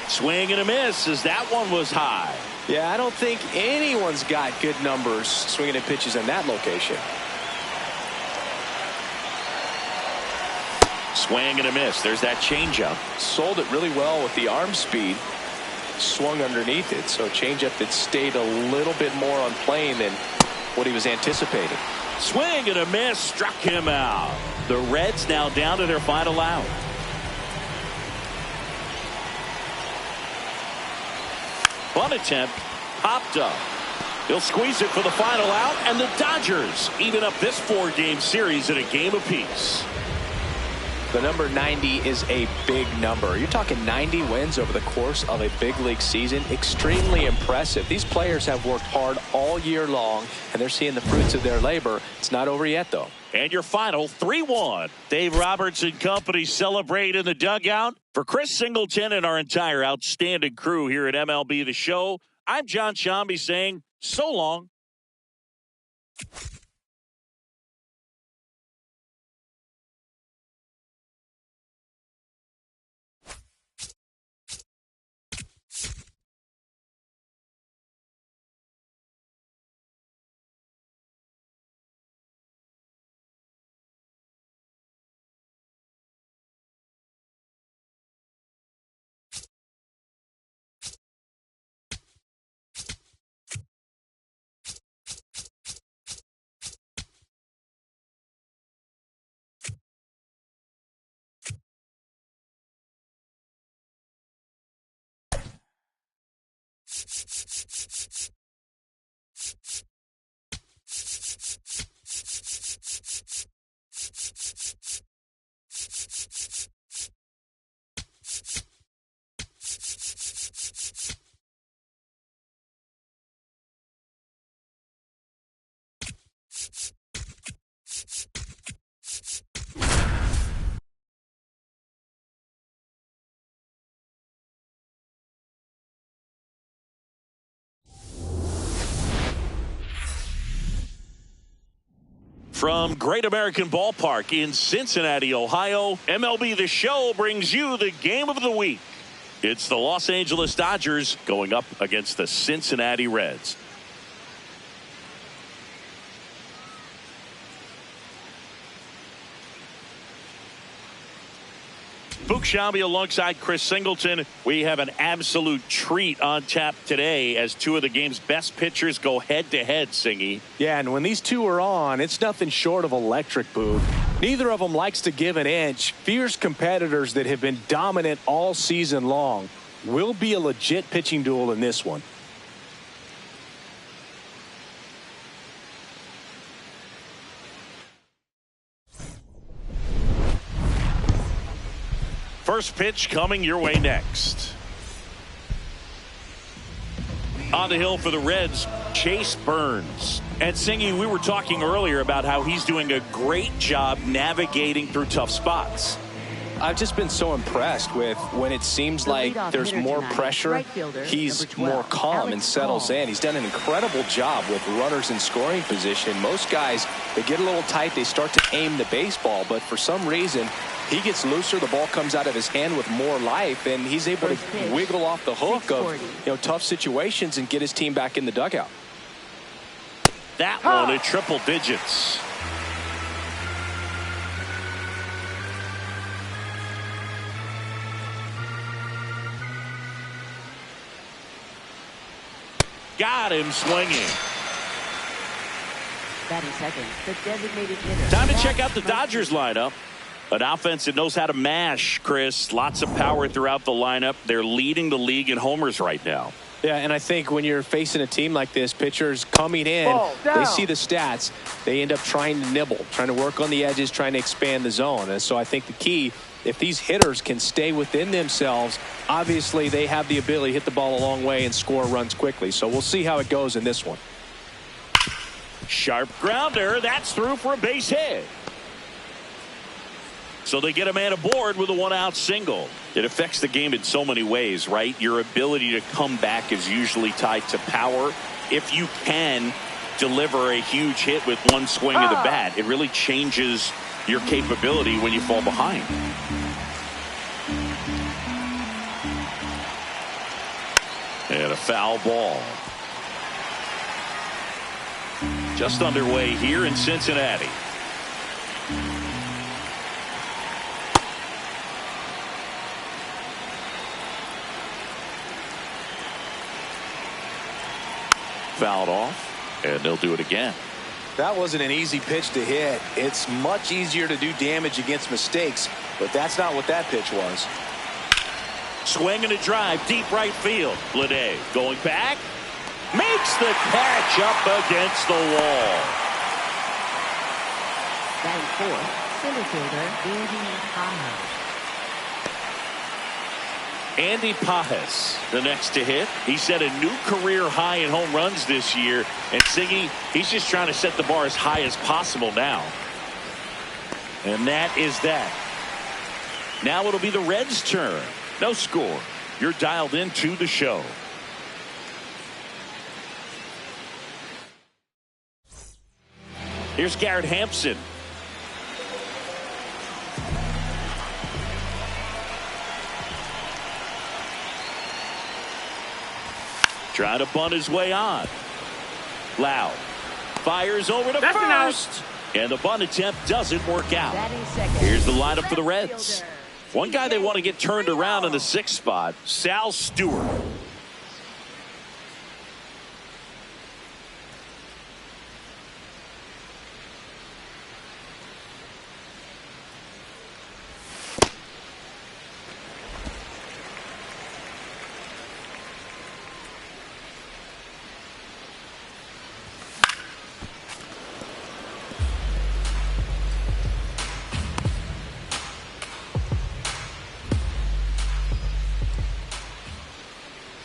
Swing and a miss as that one was high. Yeah, I don't think anyone's got good numbers swinging at pitches in that location. Swing and a miss. There's that changeup. Sold it really well with the arm speed. Swung underneath it, so changeup that stayed a little bit more on plane than what he was anticipating. Swing and a miss, struck him out. The Reds now down to their final out. Bunt attempt popped up. He'll squeeze it for the final out, and the Dodgers even up this 4-game series at a game apiece. The number 90 is a big number. You're talking 90 wins over the course of a big league season. Extremely impressive. These players have worked hard all year long, and they're seeing the fruits of their labor. It's not over yet, though. And your final 3-1. Dave Roberts and company celebrate in the dugout. For Chris Singleton and our entire outstanding crew here at MLB The Show, I'm John Shambi saying so long. From Great American Ballpark in Cincinnati, Ohio, MLB The Show brings you the game of the week. It's the Los Angeles Dodgers going up against the Cincinnati Reds. Boog Sciambi alongside Chris Singleton. We have an absolute treat on tap today as two of the game's best pitchers go head-to-head, Singy. Yeah, and when these two are on, it's nothing short of electric, Boog. Neither of them likes to give an inch. Fierce competitors that have been dominant all season long. Will be a legit pitching duel in this one. First pitch coming your way next. On the hill for the Reds, Chase Burns. And Singy, we were talking earlier about how he's doing a great job navigating through tough spots. I've just been so impressed with when it seems like there's more pressure, he's more calm and settles in. He's done an incredible job with runners in scoring position. Most guys, they get a little tight, they start to aim the baseball, but for some reason, he gets looser, the ball comes out of his hand with more life, and he's able to wiggle off the hook of tough situations and get his team back in the dugout. That one at triple digits. Got him swinging. Batting second, the designated hitter. Time to check out the Dodgers lineup. An offense that knows how to mash, Chris. Lots of power throughout the lineup. They're leading the league in homers right now. Yeah, and I think when you're facing a team like this, pitchers coming in, they see the stats. They end up trying to nibble, trying to work on the edges, trying to expand the zone. And so I think the key, if these hitters can stay within themselves, obviously they have the ability to hit the ball a long way and score runs quickly. So we'll see how it goes in this one. Sharp grounder. That's through for a base hit. So they get a man aboard with a one-out single. It affects the game in so many ways, right? Your ability to come back is usually tied to power. If you can deliver a huge hit with one swing of the bat, it really changes your capability when you fall behind. And a foul ball. Just underway here in Cincinnati. Fouled off, and they'll do it again. That wasn't an easy pitch to hit. It's much easier to do damage against mistakes, but that's not what that pitch was. Swing and a drive, deep right field. Bleday going back, makes the catch up against the wall. Batting fourth, center fielder Andy Pajes. Andy Pajes, the next to hit. He set a new career high in home runs this year. And Siggy, he's just trying to set the bar as high as possible now. And that is that. Now it'll be the Reds' turn. No score. You're dialed into the show. Here's Garrett Hampson. Trying to bunt his way on. Loud. Fires over to first. And the bunt attempt doesn't work out. Here's the lineup for the Reds. One guy they want to get turned around in the 6th spot, Sal Stewart.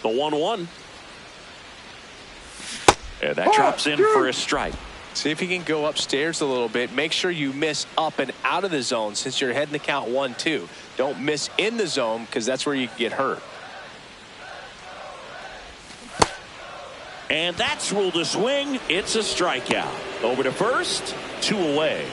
The 1-1. And that drops in for a strike. See if you can go upstairs a little bit. Make sure you miss up and out of the zone since you're heading to count 1-2. Don't miss in the zone because that's where you can get hurt. And that's ruled a swing. It's a strikeout. Over to first, 2 away.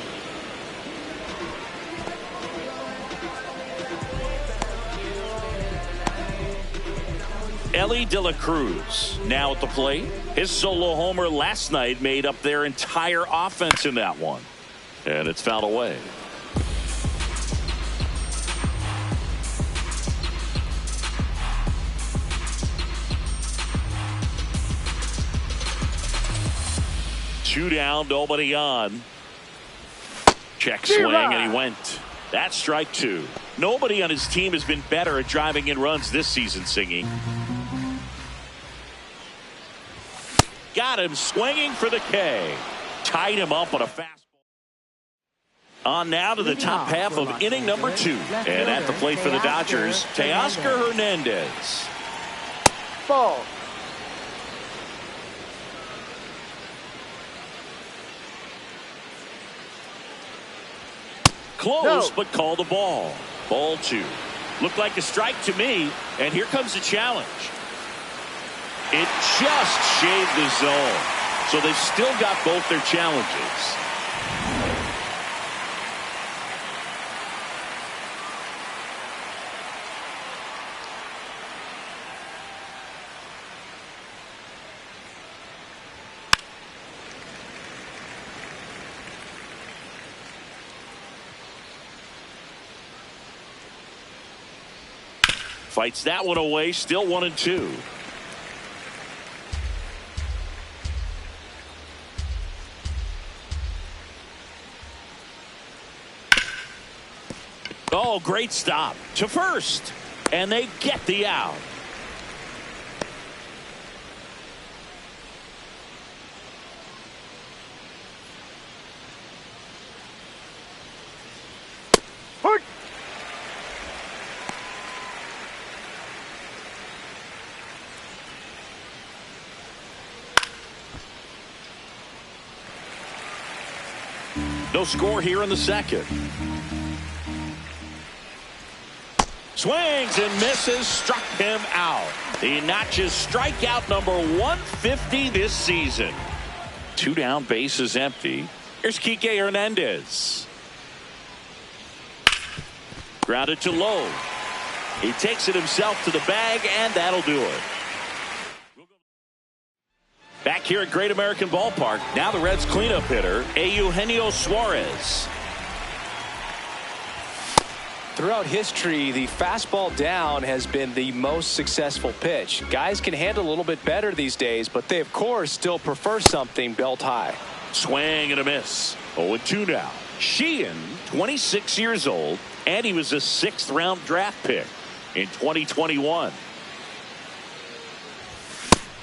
Elly de la Cruz now at the plate. His solo homer last night made up their entire offense in that one. And it's fouled away. Two down, nobody on. Check swing, and he went. That's strike 2. Nobody on his team has been better at driving in runs this season, Singing. Got him swinging for the K. Tied him up on a fastball. On now to the top half of inning number 2. And at the plate for the Dodgers, Teoscar Hernandez. Ball. Close, but call the ball. Ball 2. Looked like a strike to me, and here comes the challenge. It just shaved the zone, so they've still got both their challenges. Fights that one away, still 1-2. Oh, great stop to first, and they get the out. No score here in the 2nd. Swings and misses, struck him out. He notches strikeout number 150 this season. 2 down, bases empty. Here's Kike Hernandez. Grounded to low. He takes it himself to the bag, and that'll do it. Back here at Great American Ballpark, now the Reds cleanup hitter, Eugenio Suarez. Throughout history, the fastball down has been the most successful pitch. Guys can handle a little bit better these days, but they, of course, still prefer something belt high. Swing and a miss. 0-2 now. Sheehan, 26 years old, and he was a 6th-round draft pick in 2021.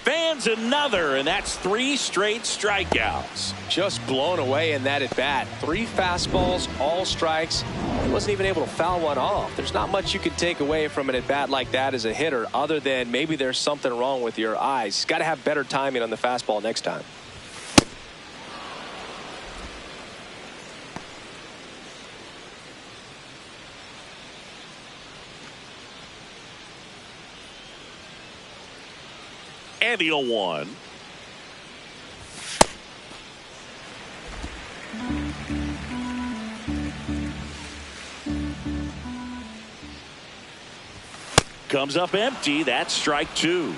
Fans another, and that's 3 straight strikeouts. Just blown away in that at bat. 3 fastballs, all strikes. He wasn't even able to foul one off. There's not much you can take away from an at bat like that as a hitter, other than maybe there's something wrong with your eyes. Got to have better timing on the fastball next time. And the 0-1. Comes up empty. That's strike two.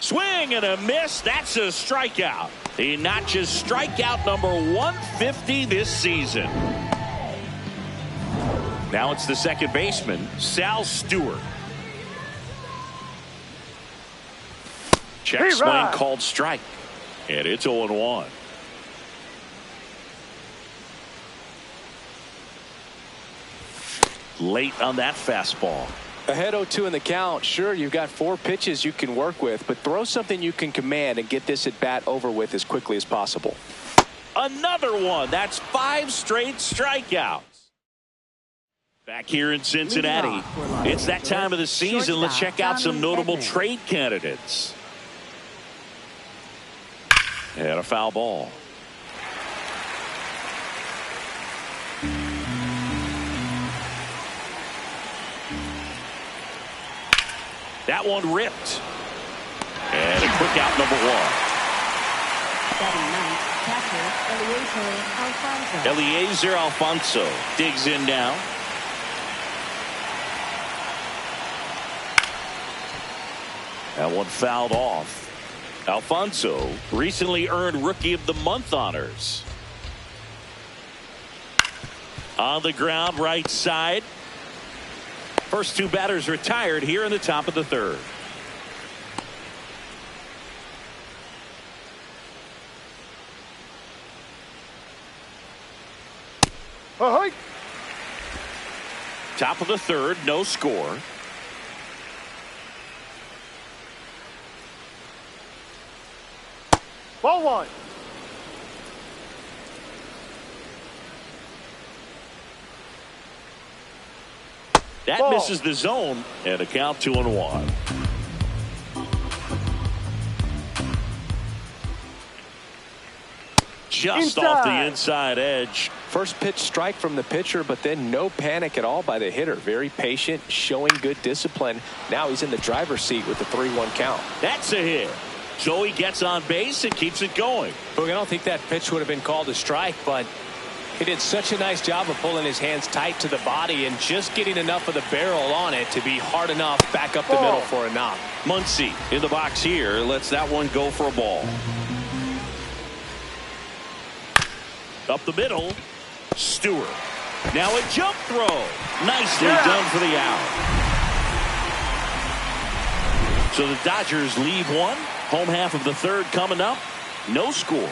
Swing and a miss. That's a strikeout. He notches strikeout number 150 this season. Now it's the second baseman, Sal Stewart. Check swing called strike. And it's 0-1. Late on that fastball. Ahead 0-2 in the count. Sure, you've got 4 pitches you can work with, but throw something you can command and get this at bat over with as quickly as possible. Another one. That's 5 straight strikeouts. Back here in Cincinnati, it's that time of the season. Let's check out some notable trade candidates. And a foul ball. That one ripped. And a quick out, number 1. Eliezer Alfonso digs in now. That one fouled off. Alfonso recently earned Rookie of the Month honors. On the ground, right side. First 2 batters retired here in the top of the third. Top of the third, no score. Ball 1. That misses the zone, and a count 2-1. Just off the inside edge. First pitch strike from the pitcher, but then no panic at all by the hitter. Very patient, showing good discipline. Now he's in the driver's seat with the 3-1 count. That's a hit. So he gets on base and keeps it going. Look, I don't think that pitch would have been called a strike, but he did such a nice job of pulling his hands tight to the body and just getting enough of the barrel on it to be hard enough back up the middle for a knock. Muncy in the box here lets that one go for a ball. Up the middle, Stewart. Now a jump throw. Nicely done for the out. So the Dodgers leave one. Home half of the third coming up. No score.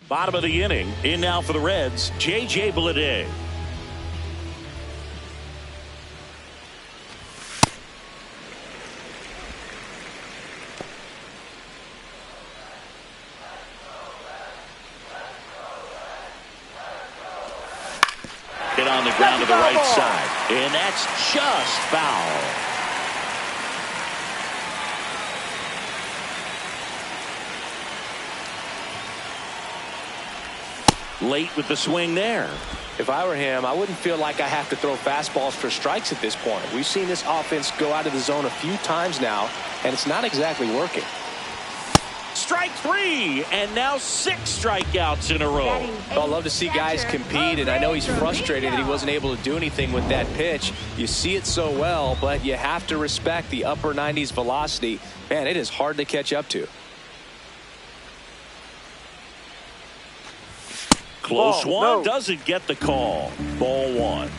Bottom of the inning. In now for the Reds, J.J. Bleday. Hit on the ground to the right side. And that's just foul. Late with the swing there. If I were him, I wouldn't feel like I have to throw fastballs for strikes at this point. We've seen this offense go out of the zone a few times now, and it's not exactly working. Strike 3, and now 6 strikeouts in a row. Well, I love to see guys compete, and I know he's frustrated that he wasn't able to do anything with that pitch. You see it so well, but you have to respect the upper 90s velocity. Man, it is hard to catch up to. Close one, doesn't get the call. Ball 1.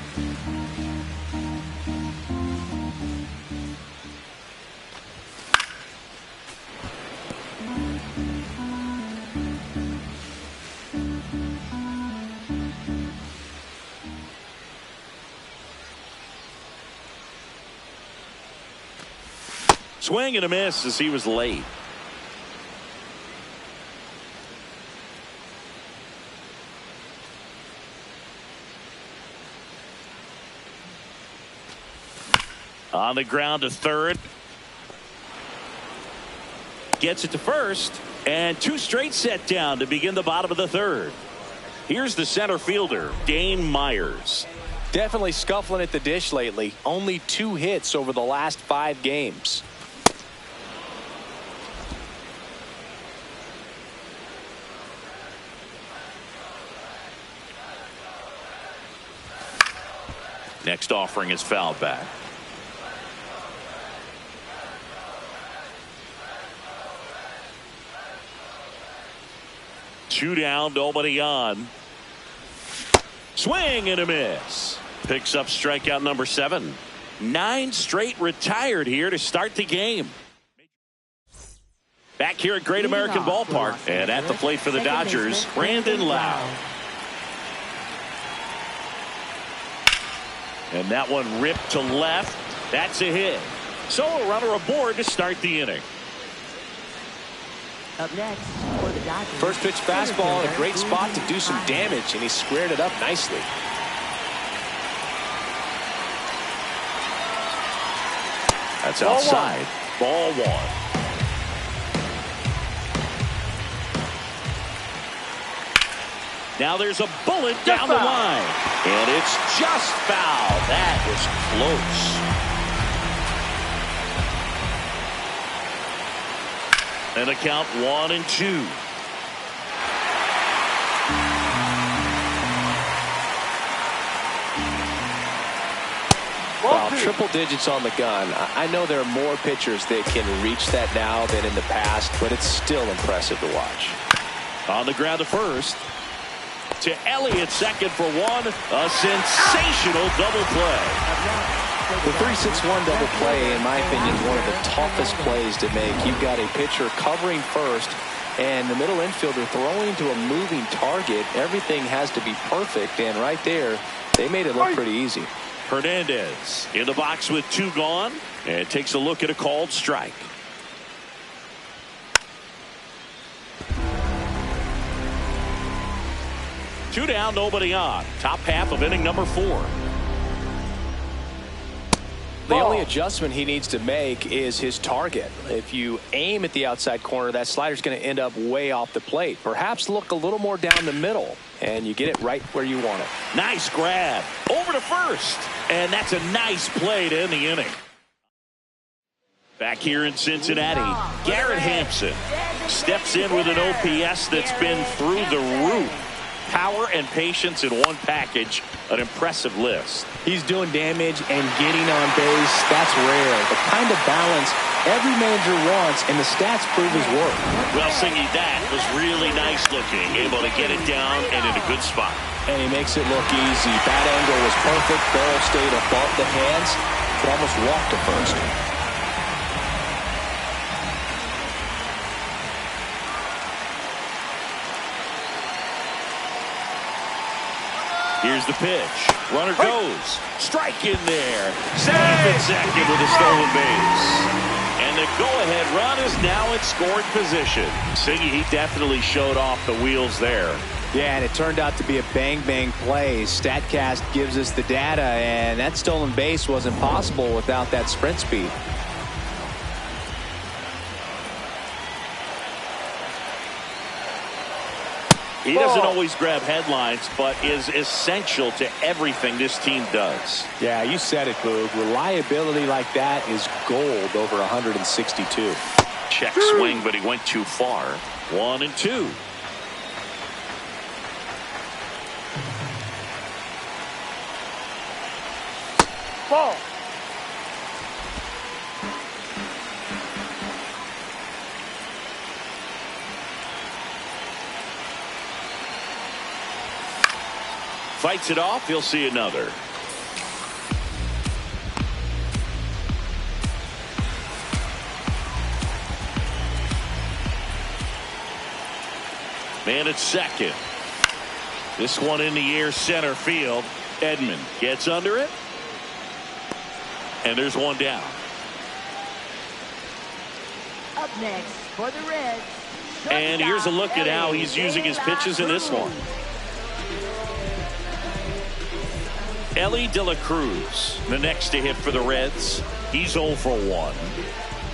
Swing and a miss as he was late. On the ground to third. Gets it to first. And 2 straight set down to begin the bottom of the third. Here's the center fielder, Dane Myers. Definitely scuffling at the dish lately. Only 2 hits over the last 5 games. Next offering is fouled back. Two down, nobody on. Swing and a miss. Picks up strikeout number 7. 9 straight retired here to start the game. Back here at Great American Ballpark, and at the plate for the Dodgers, Brandon Lowe. And that one ripped to left. That's a hit. So a runner aboard to start the inning. Up next for the Dodgers. First pitch fastball in a great spot to do some damage, and he squared it up nicely. That's outside. Ball 1. Now there's a bullet down the line. And it's just foul. That was close. And the count 1-2. Wow, triple digits on the gun. I know there are more pitchers that can reach that now than in the past, but it's still impressive to watch. On the ground to first. To Elly at second for 1. A sensational double play. The 3-6-1 double play, in my opinion, is one of the toughest plays to make. You've got a pitcher covering first, and the middle infielder throwing to a moving target. Everything has to be perfect, and right there, they made it look pretty easy. Hernandez in the box with 2 gone, and takes a look at a called strike. Two down, nobody on. Top half of inning number 4. The only adjustment he needs to make is his target. If you aim at the outside corner, that slider's going to end up way off the plate. Perhaps look a little more down the middle, and you get it right where you want it. Nice grab. Over to first. And that's a nice play to end the inning. Back here in Cincinnati, Garrett Hampson steps in with an OPS that's been through the roof. Power and patience in one package. An impressive list. He's doing damage and getting on base. That's rare. The kind of balance every manager wants, and the stats prove his work. Well, Singy, that was really nice looking. Able to get it down and in a good spot. And he makes it look easy. Bat angle was perfect. Barrel stayed above the hands. Could almost walk to first. Here's the pitch. Runner goes. Strike in there. Safe at second with a stolen base. And the go-ahead run is now in scoring position. Singy, he definitely showed off the wheels there. Yeah, and it turned out to be a bang-bang play. StatCast gives us the data, and that stolen base wasn't possible without that sprint speed. He doesn't always grab headlines, but is essential to everything this team does. Yeah, you said it, Boog. Reliability like that is gold over 162. Check swing, but he went too far. 1-2. Ball. Fights it off. He'll see another. Man at second. This one in the air, center field. Edman gets under it. And there's one down. Up next for the Reds. And here's a look at how he's using his pitches in this one. Elly De La Cruz, the next to hit for the Reds. He's 0 for 1.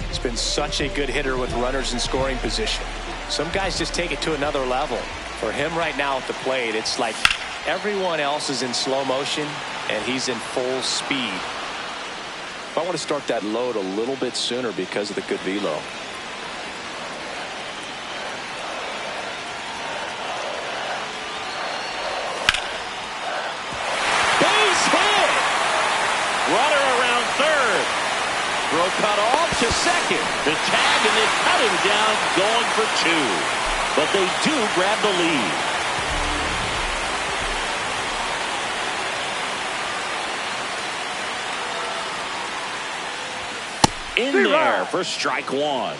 He's been such a good hitter with runners in scoring position. Some guys just take it to another level. For him right now at the plate, it's like everyone else is in slow motion, and he's in full speed. I want to start that load a little bit sooner because of the good velo. Runner around third. Throw cut off to second. The tag, and they cut him down, going for two. But they do grab the lead. In there for strike one.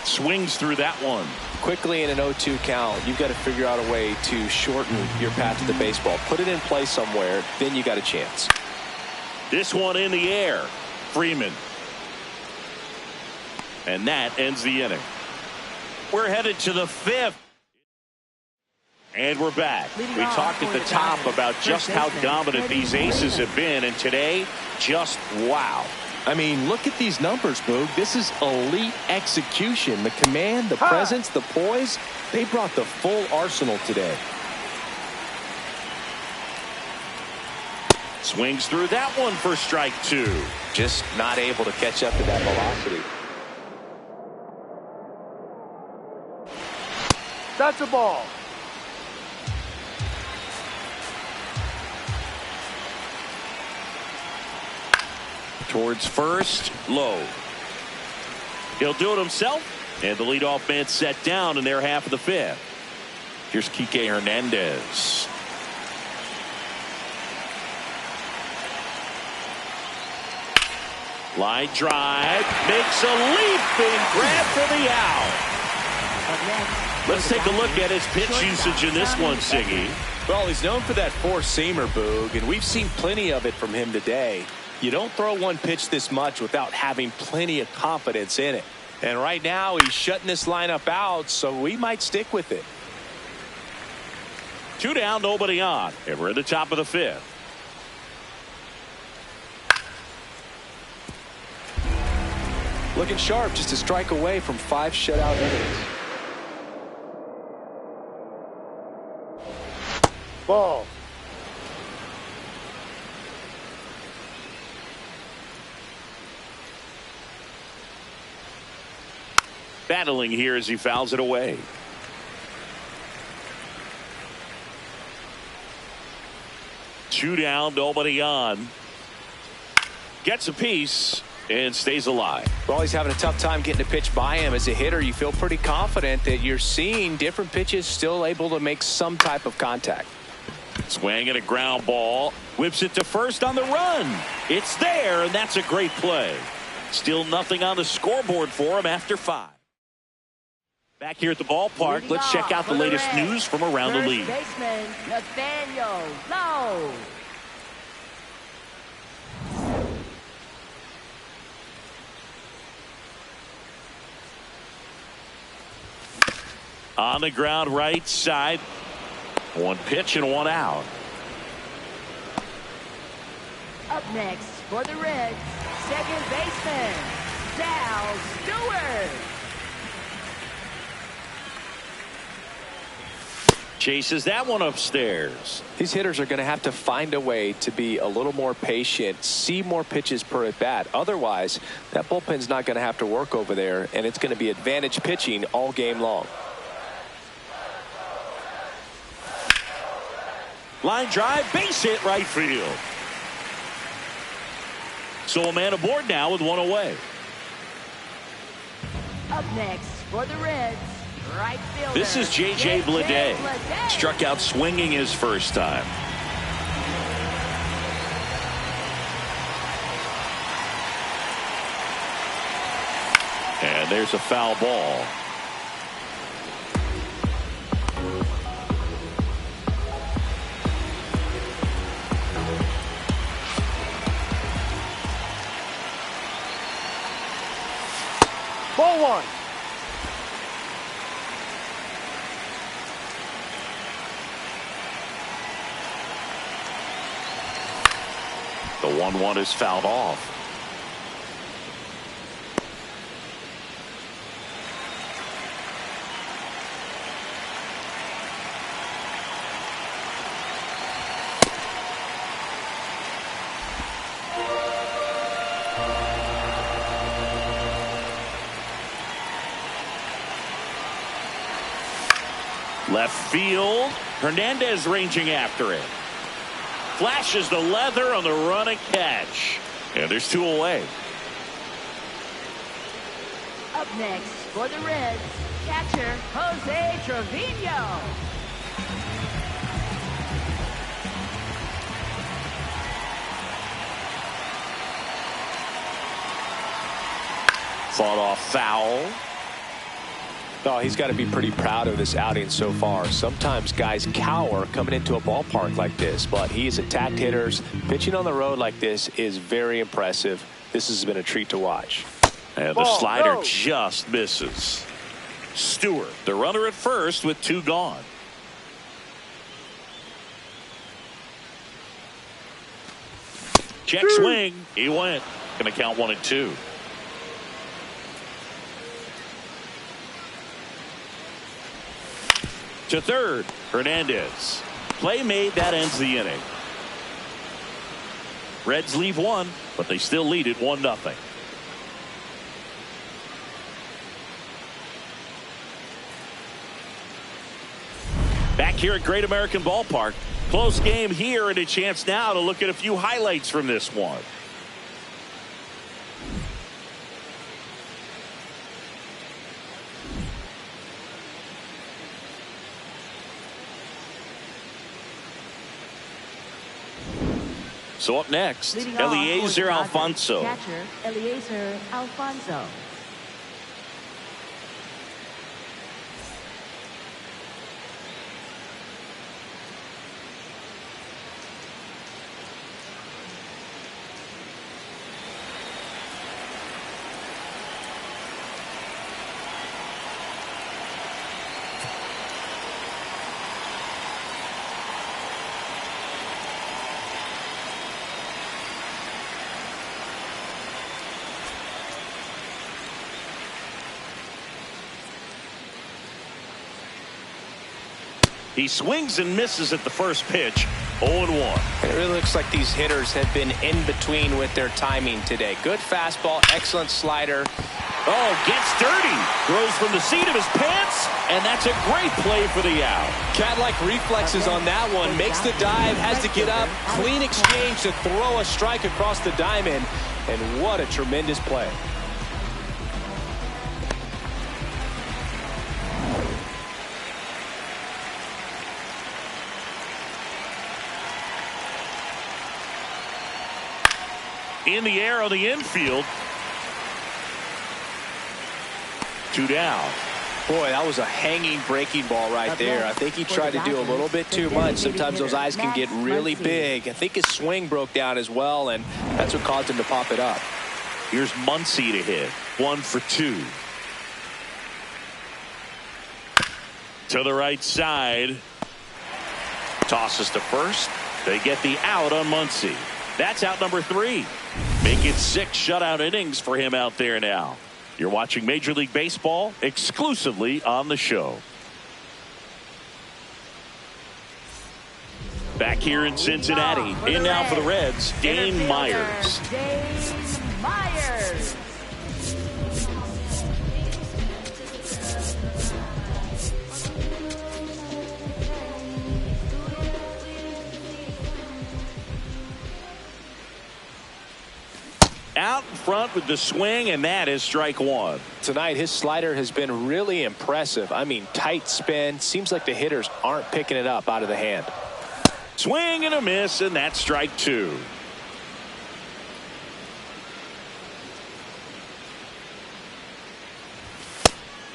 Swings through that one. Quickly in an 0-2 count, you've got to figure out a way to shorten your path to the baseball. Put it in play somewhere, then you got a chance. This one in the air. Freeman. And that ends the inning. We're headed to the fifth. And we're back. We talked at the top about just how dominant these aces have been, and today, just wow. I mean, look at these numbers, Boog. This is elite execution. The command, the presence, the poise. They brought the full arsenal today. Swings through that one for strike two. Just not able to catch up to that velocity. That's a ball. Towards first, low. He'll do it himself, and the leadoff man set down in their half of the fifth. Here's Kike Hernandez. Line drive, makes a leaping grab for the out. Let's take a look at his pitch usage in this one, Siggy. Well, he's known for that four-seamer, Boog, and we've seen plenty of it from him today. You don't throw one pitch this much without having plenty of confidence in it. And right now, he's shutting this lineup out, so we might stick with it. 2 down, nobody on, and we're at the top of the fifth. Looking sharp, just a strike away from 5 shutout innings. Ball. Battling here as he fouls it away. Two down, nobody on. Gets a piece and stays alive. Well, he's having a tough time getting a pitch by him. As a hitter, you feel pretty confident that you're seeing different pitches still able to make some type of contact. Swing and a ground ball. Whips it to first on the run. It's there, and that's a great play. Still nothing on the scoreboard for him after 5. Back here at the ballpark, let's check out the latest news from around the league. Baseman Nathaniel Lowe. On the ground right side. One pitch and one out. Up next for the Reds, second baseman Sal Stewart. Chases that one upstairs. These hitters are going to have to find a way to be a little more patient, see more pitches per at bat. Otherwise, that bullpen's not going to have to work over there, and it's going to be advantage pitching all game long. Line drive, base hit right field. So a man aboard now with one away. Up next for the Reds, right fielder. This is J.J. Bleday. Struck out swinging his first time. And there's a foul ball. Ball one. The 1-1 is fouled off. Left field. Hernandez ranging after it. Flashes the leather on the run and catch. And there's 2 away. Up next for the Reds, catcher Jose Trevino. Fought off foul. Oh, he's got to be pretty proud of this outing so far. Sometimes guys cower coming into a ballpark like this, but he's attacked hitters. Pitching on the road like this is very impressive. This has been a treat to watch. And the slider just misses. Stewart, the runner at first with 2 gone. Check swing. He went. Going to count 1 and 2. To third, Hernandez. Play made, that ends the inning. Reds leave 1, but they still lead it 1-0. Back here at Great American Ballpark. Close game here, and a chance now to look at a few highlights from this one. So up next, Eliezer Alfonso. Catcher Eliezer Alfonso. He swings and misses at the first pitch. 0-1. It really looks like these hitters have been in between with their timing today. Good fastball, excellent slider. Oh, gets dirty. Throws from the seat of his pants, and that's a great play for the out. Cat-like reflexes on that one. Makes the dive, has to get up. Clean exchange to throw a strike across the diamond. And what a tremendous play. In the air on the infield. 2 down. Boy, that was a hanging breaking ball right there. I think he tried to do a little bit too much. Sometimes those eyes can get really big. I think his swing broke down as well, and that's what caused him to pop it up. Here's Muncy to hit. 1 for 2. To the right side. Tosses to first. They get the out on Muncy. That's out number 3. Make it 6 shutout innings for him out there now. You're watching Major League Baseball exclusively on the show. Back here in Cincinnati. In now for the Reds, Dane Myers. Dane Myers. Out in front with the swing, and that is strike 1. Tonight, his slider has been really impressive. I mean, tight spin. Seems like the hitters aren't picking it up out of the hand. Swing and a miss, and that's strike 2.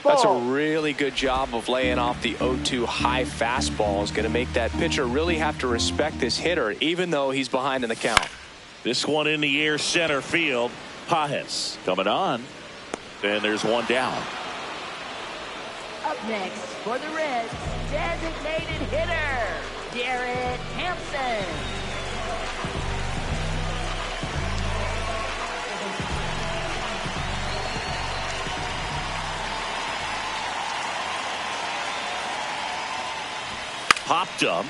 That's a really good job of laying off the 0-2 high fastball. Is going to make that pitcher really have to respect this hitter, even though he's behind in the count. This one in the air center field. Pajes coming on. And there's 1 down. Up next for the Reds, designated hitter, Garrett Hampson. Popped up.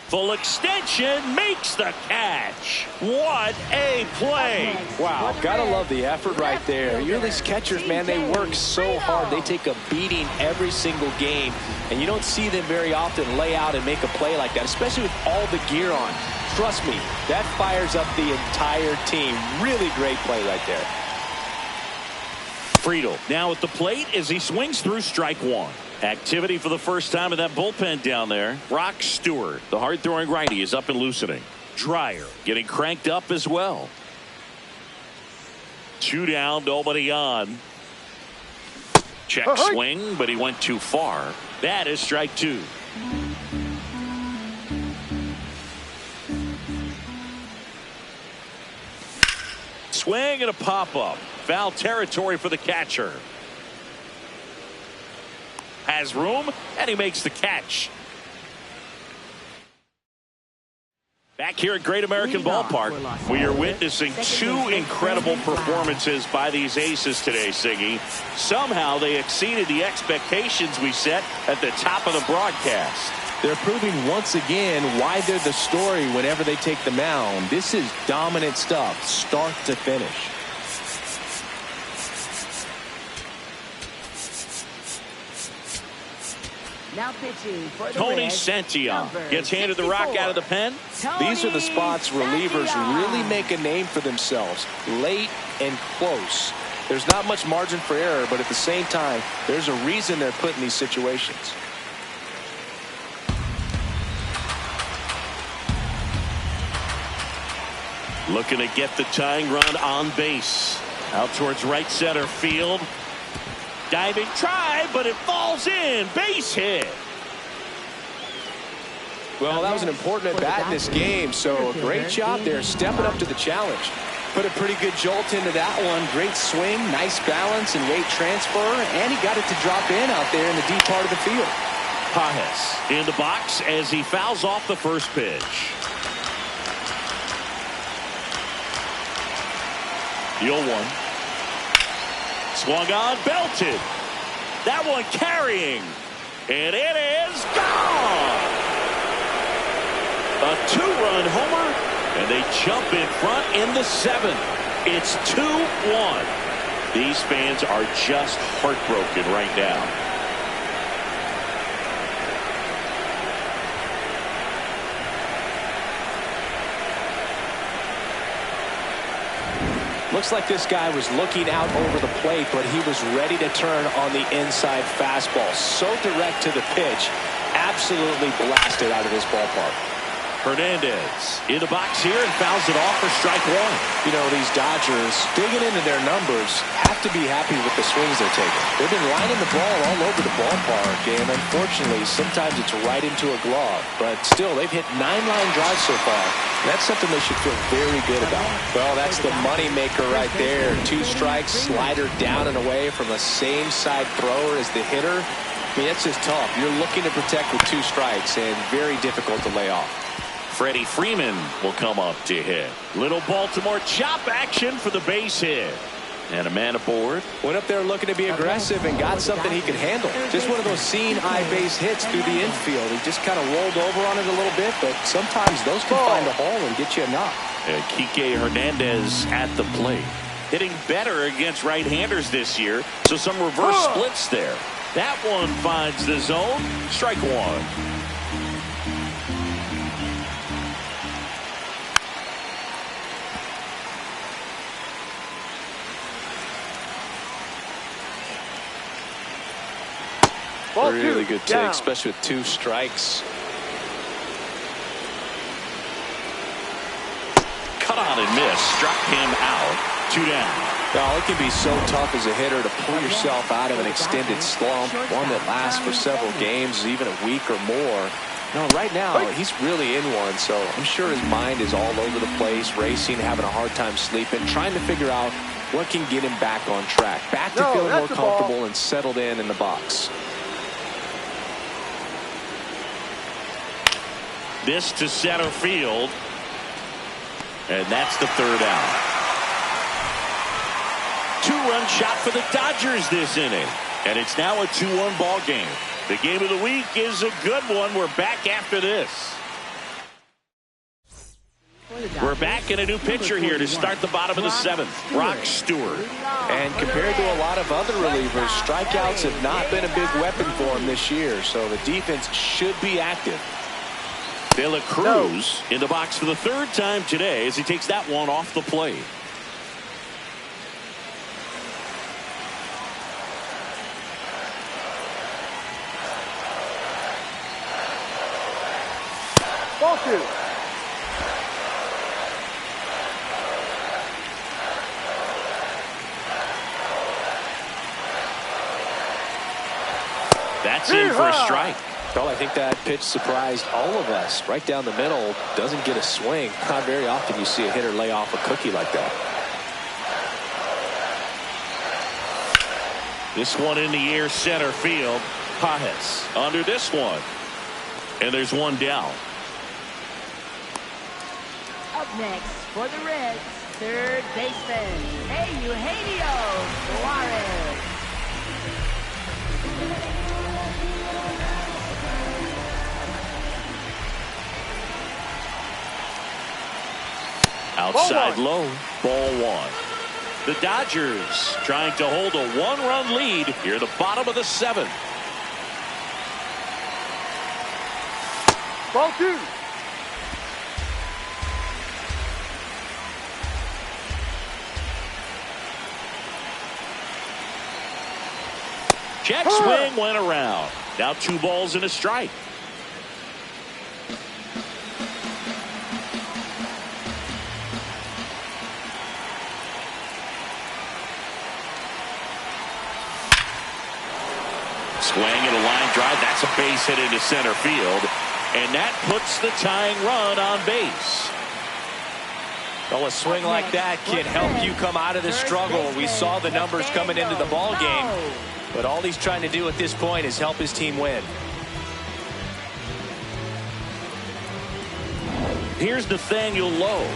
Full extension, makes the catch. What a play. Wow, gotta love the effort right there. You know, these catchers, man, they work so hard. They take a beating every single game, and you don't see them very often lay out and make a play like that, especially with all the gear on. Trust me, that fires up the entire team. Really great play right there. Friedel now at the plate as he swings through strike one. Activity for the first time in that bullpen down there. Brock Stewart, the hard-throwing righty, is up and loosening. Dreyer getting cranked up as well. 2 down, nobody on. Check swing, but he went too far. That is strike 2. Swing and a pop-up. Foul territory for the catcher. Has room, and he makes the catch. Back here at Great American Ballpark, we are witnessing 2 incredible performances by these aces today, Siggy. Somehow they exceeded the expectations we set at the top of the broadcast. They're proving once again why they're the story whenever they take the mound. This is dominant stuff, start to finish. Now pitching for the Tony Reds, Santillan gets handed the rock 64. out of the pen. These are the spots relievers really make a name for themselves. Late and close. There's not much margin for error, but at the same time, there's a reason they're put in these situations. Looking to get the tying run on base. Out towards right center field. Diving try, but it falls in. Base hit. Well, that was an important at-bat in this game, so a great job there stepping up to the challenge. Put a pretty good jolt into that one. Great swing, nice balance and weight transfer, and he got it to drop in out there in the deep part of the field. Pajes in the box as he fouls off the first pitch. The 0-1. Swung on, belted. That one carrying. And it is gone. A 2-run homer. And they jump in front in the 7th. It's 2-1. These fans are just heartbroken right now. Looks like this guy was looking out over the plate, but he was ready to turn on the inside fastball. So direct to the pitch. Absolutely blasted out of this ballpark. Hernandez in the box here and fouls it off for strike 1. You know, these Dodgers, digging into their numbers, have to be happy with the swings they're taking. They've been lining the ball all over the ballpark, and unfortunately, sometimes it's right into a glove. But still, they've hit 9 line drives so far. That's something they should feel very good about. Well, that's the moneymaker right there. 2 strikes, slider down and away from the same side thrower as the hitter. I mean, that's just tough. You're looking to protect with 2 strikes, and very difficult to lay off. Freddie Freeman will come up to hit. Little Baltimore chop action for the base hit. And a man aboard. Went up there looking to be aggressive and got something he could handle. Just one of those seeing eye base hits through the infield. He just kind of rolled over on it a little bit, but sometimes those can find a hole and get you a knock. Kike Hernandez at the plate. Hitting better against right-handers this year, so some reverse splits there. That one finds the zone. Strike 1. Really good take, especially with 2 strikes. Cut on and miss. Struck him out. 2 down. Well, it can be so tough as a hitter to pull yourself out of an extended slump, one that lasts for several games, even a week or more. No, right now, he's really in one, so I'm sure his mind is all over the place, racing, having a hard time sleeping, trying to figure out what can get him back on track, back to feeling more comfortable and settled in the box. This to center field. And that's the 3rd out. 2-run shot for the Dodgers this inning. And it's now a 2-1 ball game. The game of the week is a good one. We're back after this. We're back in a new pitcher here to start the bottom of the 7th. Brock Stewart. And compared to a lot of other relievers, strikeouts have not been a big weapon for him this year, so the defense should be active. De La Cruz in the box for the 3rd time today as he takes that one off the plate. Ball 2. That's in for a strike. Well, I think that pitch surprised all of us. Right down the middle, doesn't get a swing. Not very often you see a hitter lay off a cookie like that. This one in the air, center field. Pajes under this one. And there's one down. Up next for the Reds, 3rd baseman, Eugenio Suarez. Outside low, ball 1. The Dodgers trying to hold a 1-run lead here at the bottom of the 7th. Ball 2. Check swing went around. Now 2 balls and a strike. Swing and a line drive. That's a base hit into center field. And that puts the tying run on base. Well, a swing like that can help you come out of the struggle. We saw the numbers coming into the ball game. But all he's trying to do at this point is help his team win. Here's Nathaniel Lowe.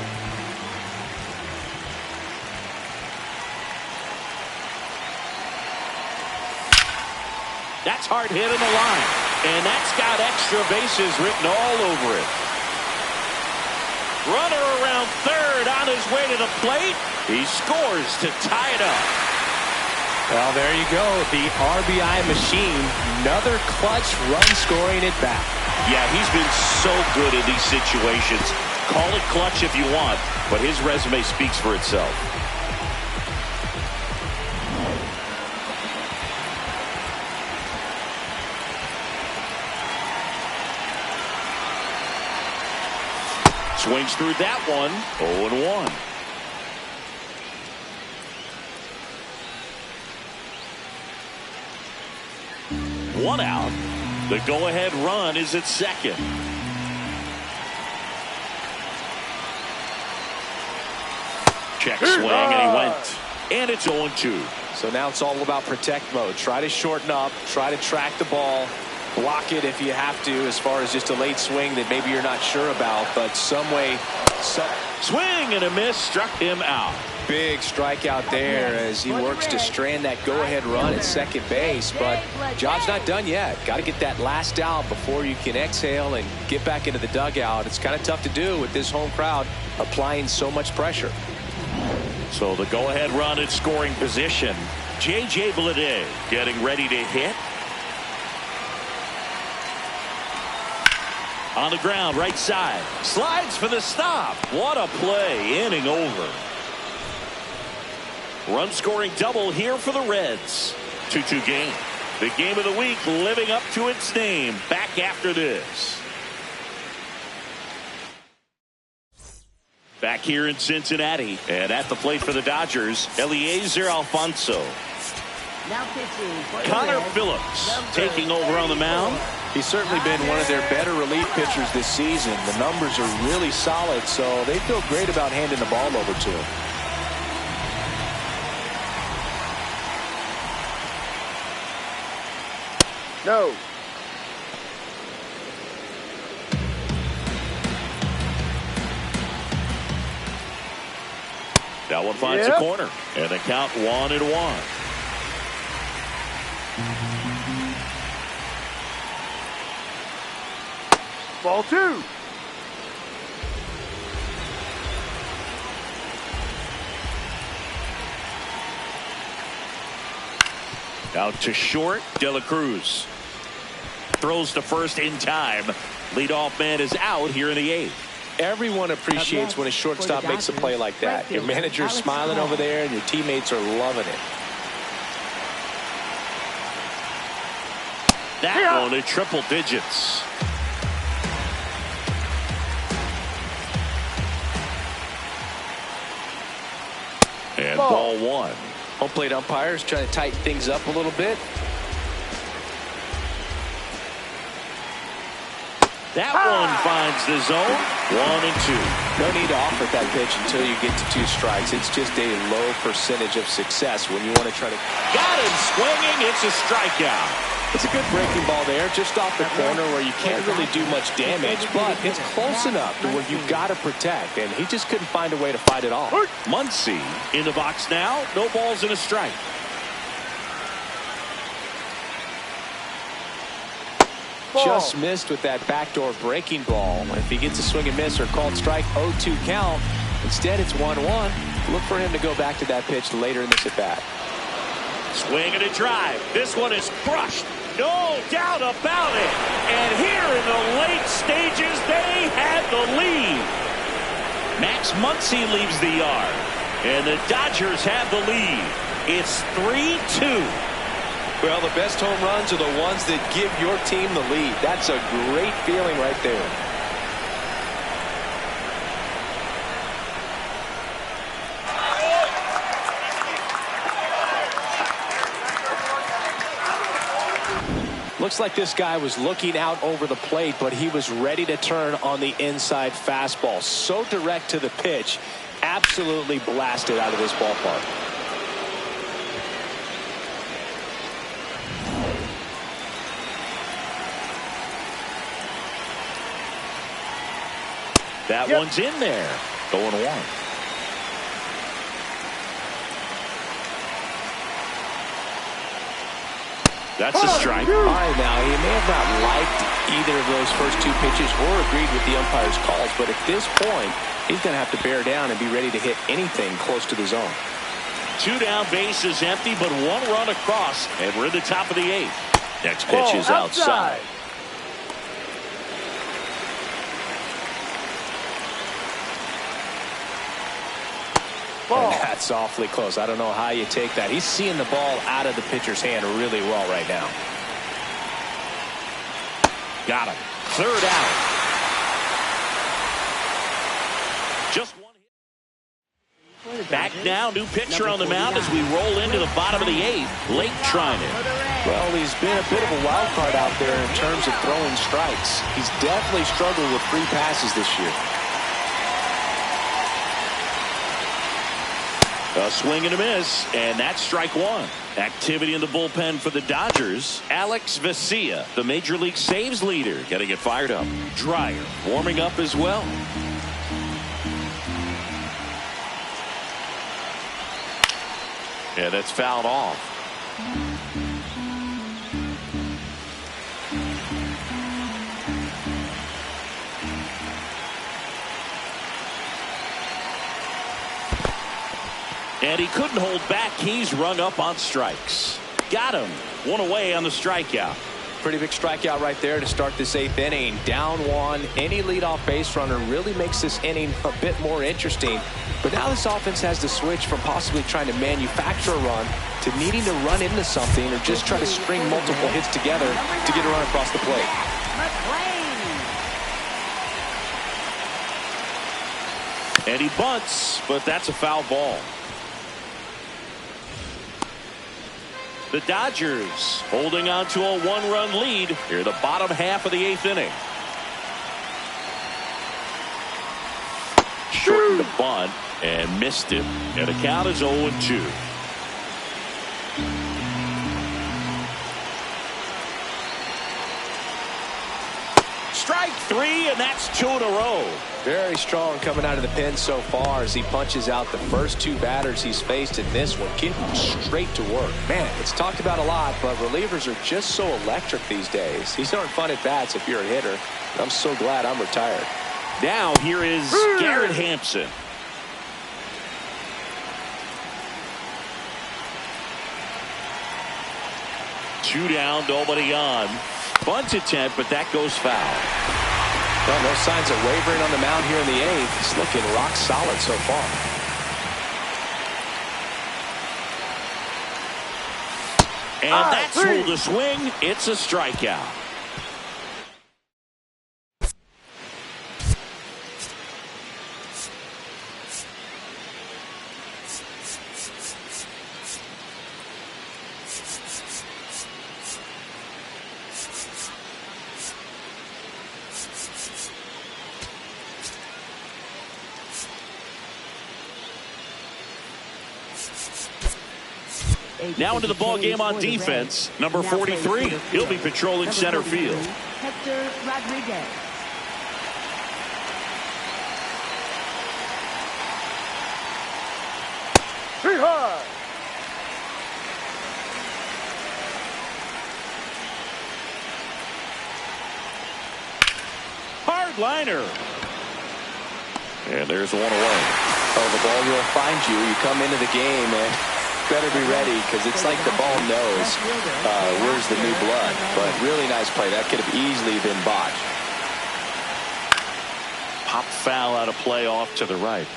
That's hard hit in the line. And that's got extra bases written all over it. Runner around 3rd on his way to the plate. He scores to tie it up. Well, there you go. The RBI machine. Another clutch run scoring at bat. Yeah, he's been so good in these situations. Call it clutch if you want, but his resume speaks for itself. Swings through that one. 0-1. One out. The go-ahead run is at 2nd. Check swing, and he went. And it's 0-2. So now it's all about protect mode. Try to shorten up. Try to track the ball. Block it if you have to, as far as just a late swing that maybe you're not sure about. But some way. Swing and a miss. Struck him out. Big strikeout there as he works to strand that go-ahead run at second base. But job's not done yet. Got to get that last out before you can exhale and get back into the dugout. It's kind of tough to do with this home crowd applying so much pressure. So the go-ahead run in scoring position. J.J. Bleday getting ready to hit. On the ground, right side. Slides for the stop. What a play. Inning over. Run scoring double here for the Reds. 2-2 game. The game of the week living up to its name. Back after this. Back here in Cincinnati. And at the plate for the Dodgers, Eliezer Alfonso. Now pitching for the Connor Reds, Phillips taking over on the mound. He's certainly been one of their better relief pitchers this season. The numbers are really solid, so they feel great about handing the ball over to him. No. That one finds the corner. And the count 1-1. Ball 2. Out to short. De La Cruz throws to first in time. Leadoff man is out here in the 8th. Everyone appreciates when a shortstop makes a play like that. Your manager's smiling over there, and your teammates are loving it. That one to triple digits. And ball 1. Home plate umpires trying to tighten things up a little bit. That one finds the zone. 1 and 2. No need to offer that pitch until you get to 2 strikes. It's just a low percentage of success when you want to try to. Got him swinging. It's a strikeout. It's a good breaking ball there, just off the corner where you can't really do much damage, but it's close enough to where you've got to protect, and he just couldn't find a way to fight it off. Muncy in the box now. No balls and a strike. Just missed with that backdoor breaking ball. If he gets a swing and miss or called strike, 0-2 count. Instead, it's 1-1. Look for him to go back to that pitch later in this at-bat. Swing and a drive. This one is crushed. No doubt about it. And here in the late stages, they had the lead. Max Muncy leaves the yard. And the Dodgers have the lead. It's 3-2. Well, the best home runs are the ones that give your team the lead. That's a great feeling right there. Looks like this guy was looking out over the plate, but he was ready to turn on the inside fastball. So direct to the pitch, absolutely blasted out of this ballpark. That one's in there. 0-1. That's a strike. All right, now, he may have not liked either of those first 2 pitches or agreed with the umpire's calls, but at this point, he's going to have to bear down and be ready to hit anything close to the zone. 2 down, base is empty, but 1 run across, and we're in the top of the 8th. Next pitch is outside. And that's awfully close. I don't know how you take that. He's seeing the ball out of the pitcher's hand really well right now. Got him. 3rd out. Just 1 hit. Back now, new pitcher on the mound as we roll into the bottom of the 8th. Late trying it. Well, he's been a bit of a wild card out there in terms of throwing strikes. He's definitely struggled with free passes this year. A swing and a miss, and that's strike 1. Activity in the bullpen for the Dodgers. Alex Vesia, the Major League saves leader, getting it fired up. Dryer warming up as well. Yeah, that's fouled off. And he couldn't hold back. He's rung up on strikes. Got him. 1 away on the strikeout. Pretty big strikeout right there to start this 8th inning. Down 1. Any leadoff base runner really makes this inning a bit more interesting. But now this offense has to switch from possibly trying to manufacture a run to needing to run into something or just try to string multiple hits together to get a run across the plate. And he bunts, but that's a foul ball. The Dodgers holding on to a 1-run lead here in the bottom half of the 8th inning. Shortened the bunt and missed it. And the count is 0-2. Strike 3, and that's 2 in a row. Very strong coming out of the pen so far as he punches out the first 2 batters he's faced in this one, getting straight to work. Man, it's talked about a lot, but relievers are just so electric these days. These aren't fun at bats if you're a hitter. I'm so glad I'm retired. Now here is Garrett Hampson. 2 down, nobody on. Bunt attempt, but that goes foul. Well, no signs of wavering on the mound here in the 8th. He's looking rock solid so far. And that's ruled a swing. It's a strikeout. Now into the ball game on defense, number 43. He'll be patrolling center field. Hector Rodriguez. Three hard. Hard liner. And there's one away. Oh, the ball will find you. You come into the game and better be ready because it's like the ball knows where's the new blood. But really nice play. That could have easily been botched. Pop foul out of play off to the right.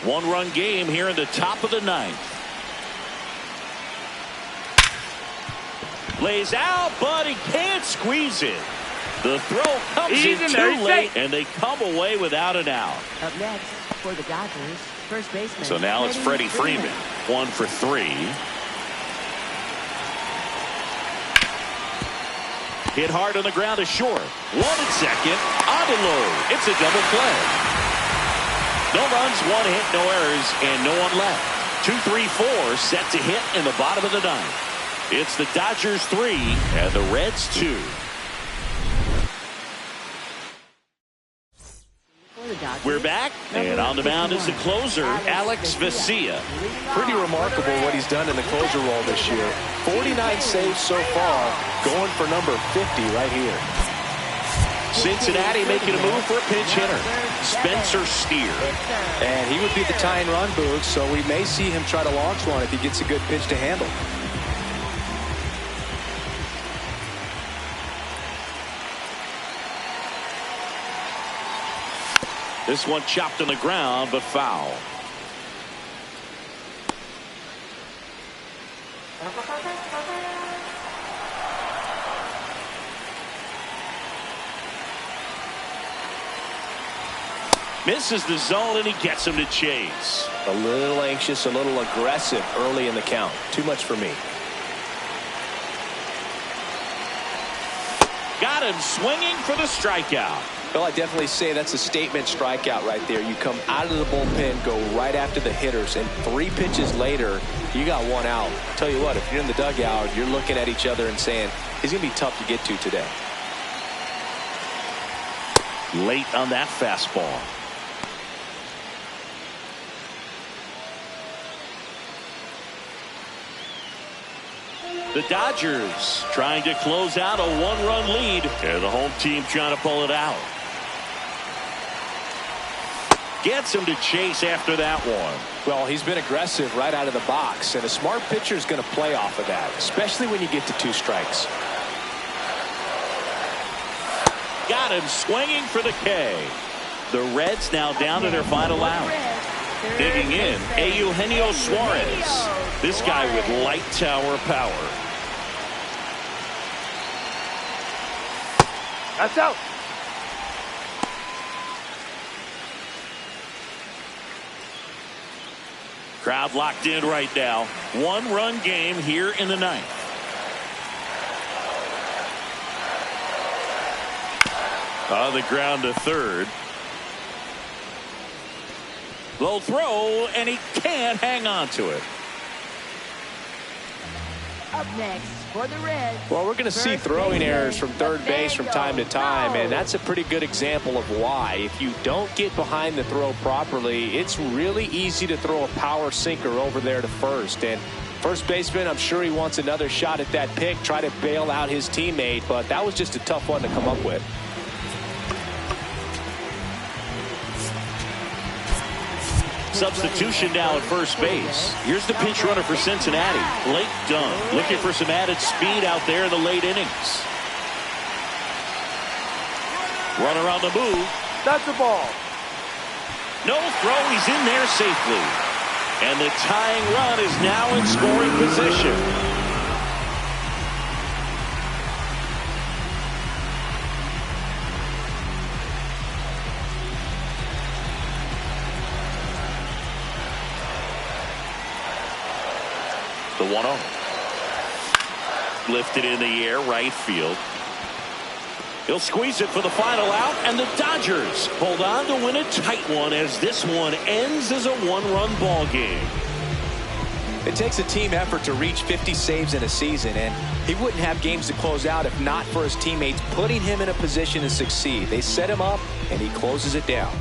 1-run game here in the top of the 9th. Lays out, but he can't squeeze it. The throw comes in too late, and they come away without an out. Up next for the Dodgers, first baseman. So now it's Freddie Freeman. 1 for 3. Hit hard on the ground to short. 1 at second. On to low. It's a double play. No runs, 1 hit, no errors, and no one left. 2, 3, 4 set to hit in the bottom of the 9th. It's the Dodgers 3 and the Reds 2. We're back, and on the mound is the closer, Alex Vesia. Pretty remarkable what he's done in the closer role this year. 49 saves so far, going for number 50 right here. Cincinnati making a move for a pinch hitter, Spencer Steer. And he would be the tying run, Boog, so we may see him try to launch one if he gets a good pitch to handle. This one chopped on the ground, but foul. Misses the zone, and he gets him to chase. A little anxious, a little aggressive early in the count. Too much for me. Got him swinging for the strikeout. Well, I definitely say that's a statement strikeout right there. You come out of the bullpen, go right after the hitters, and 3 pitches later, you got 1 out. Tell you what, if you're in the dugout, you're looking at each other and saying, he's going to be tough to get to today. Late on that fastball. The Dodgers trying to close out a 1-run lead, and the home team trying to pull it out. Gets him to chase after that one. Well, he's been aggressive right out of the box, and a smart pitcher is going to play off of that, especially when you get to 2 strikes. Got him swinging for the K. The Reds now down to their final out. Digging in, Eugenio Suarez. This guy with light tower power. That's out. Crowd locked in right now. 1-run game here in the 9th. On the ground to third. Low throw, and he can't hang on to it. Up next for the Reds. Well, we're going to see throwing errors from third base from time to time, and that's a pretty good example of why. If you don't get behind the throw properly, it's really easy to throw a power sinker over there to first. And first baseman, I'm sure he wants another shot at that pick, try to bail out his teammate, but that was just a tough one to come up with. Substitution now at first base. Here's the pinch runner for Cincinnati, Blake Dunn, looking for some added speed out there in the late innings. Runner on the move. That's a ball. No throw. He's in there safely. And the tying run is now in scoring position. The 1-0. Lifted in the air, right field. He'll squeeze it for the final out, and the Dodgers hold on to win a tight one as this one ends as a one-run ball game. It takes a team effort to reach 50 saves in a season, and he wouldn't have games to close out if not for his teammates putting him in a position to succeed. They set him up, and he closes it down.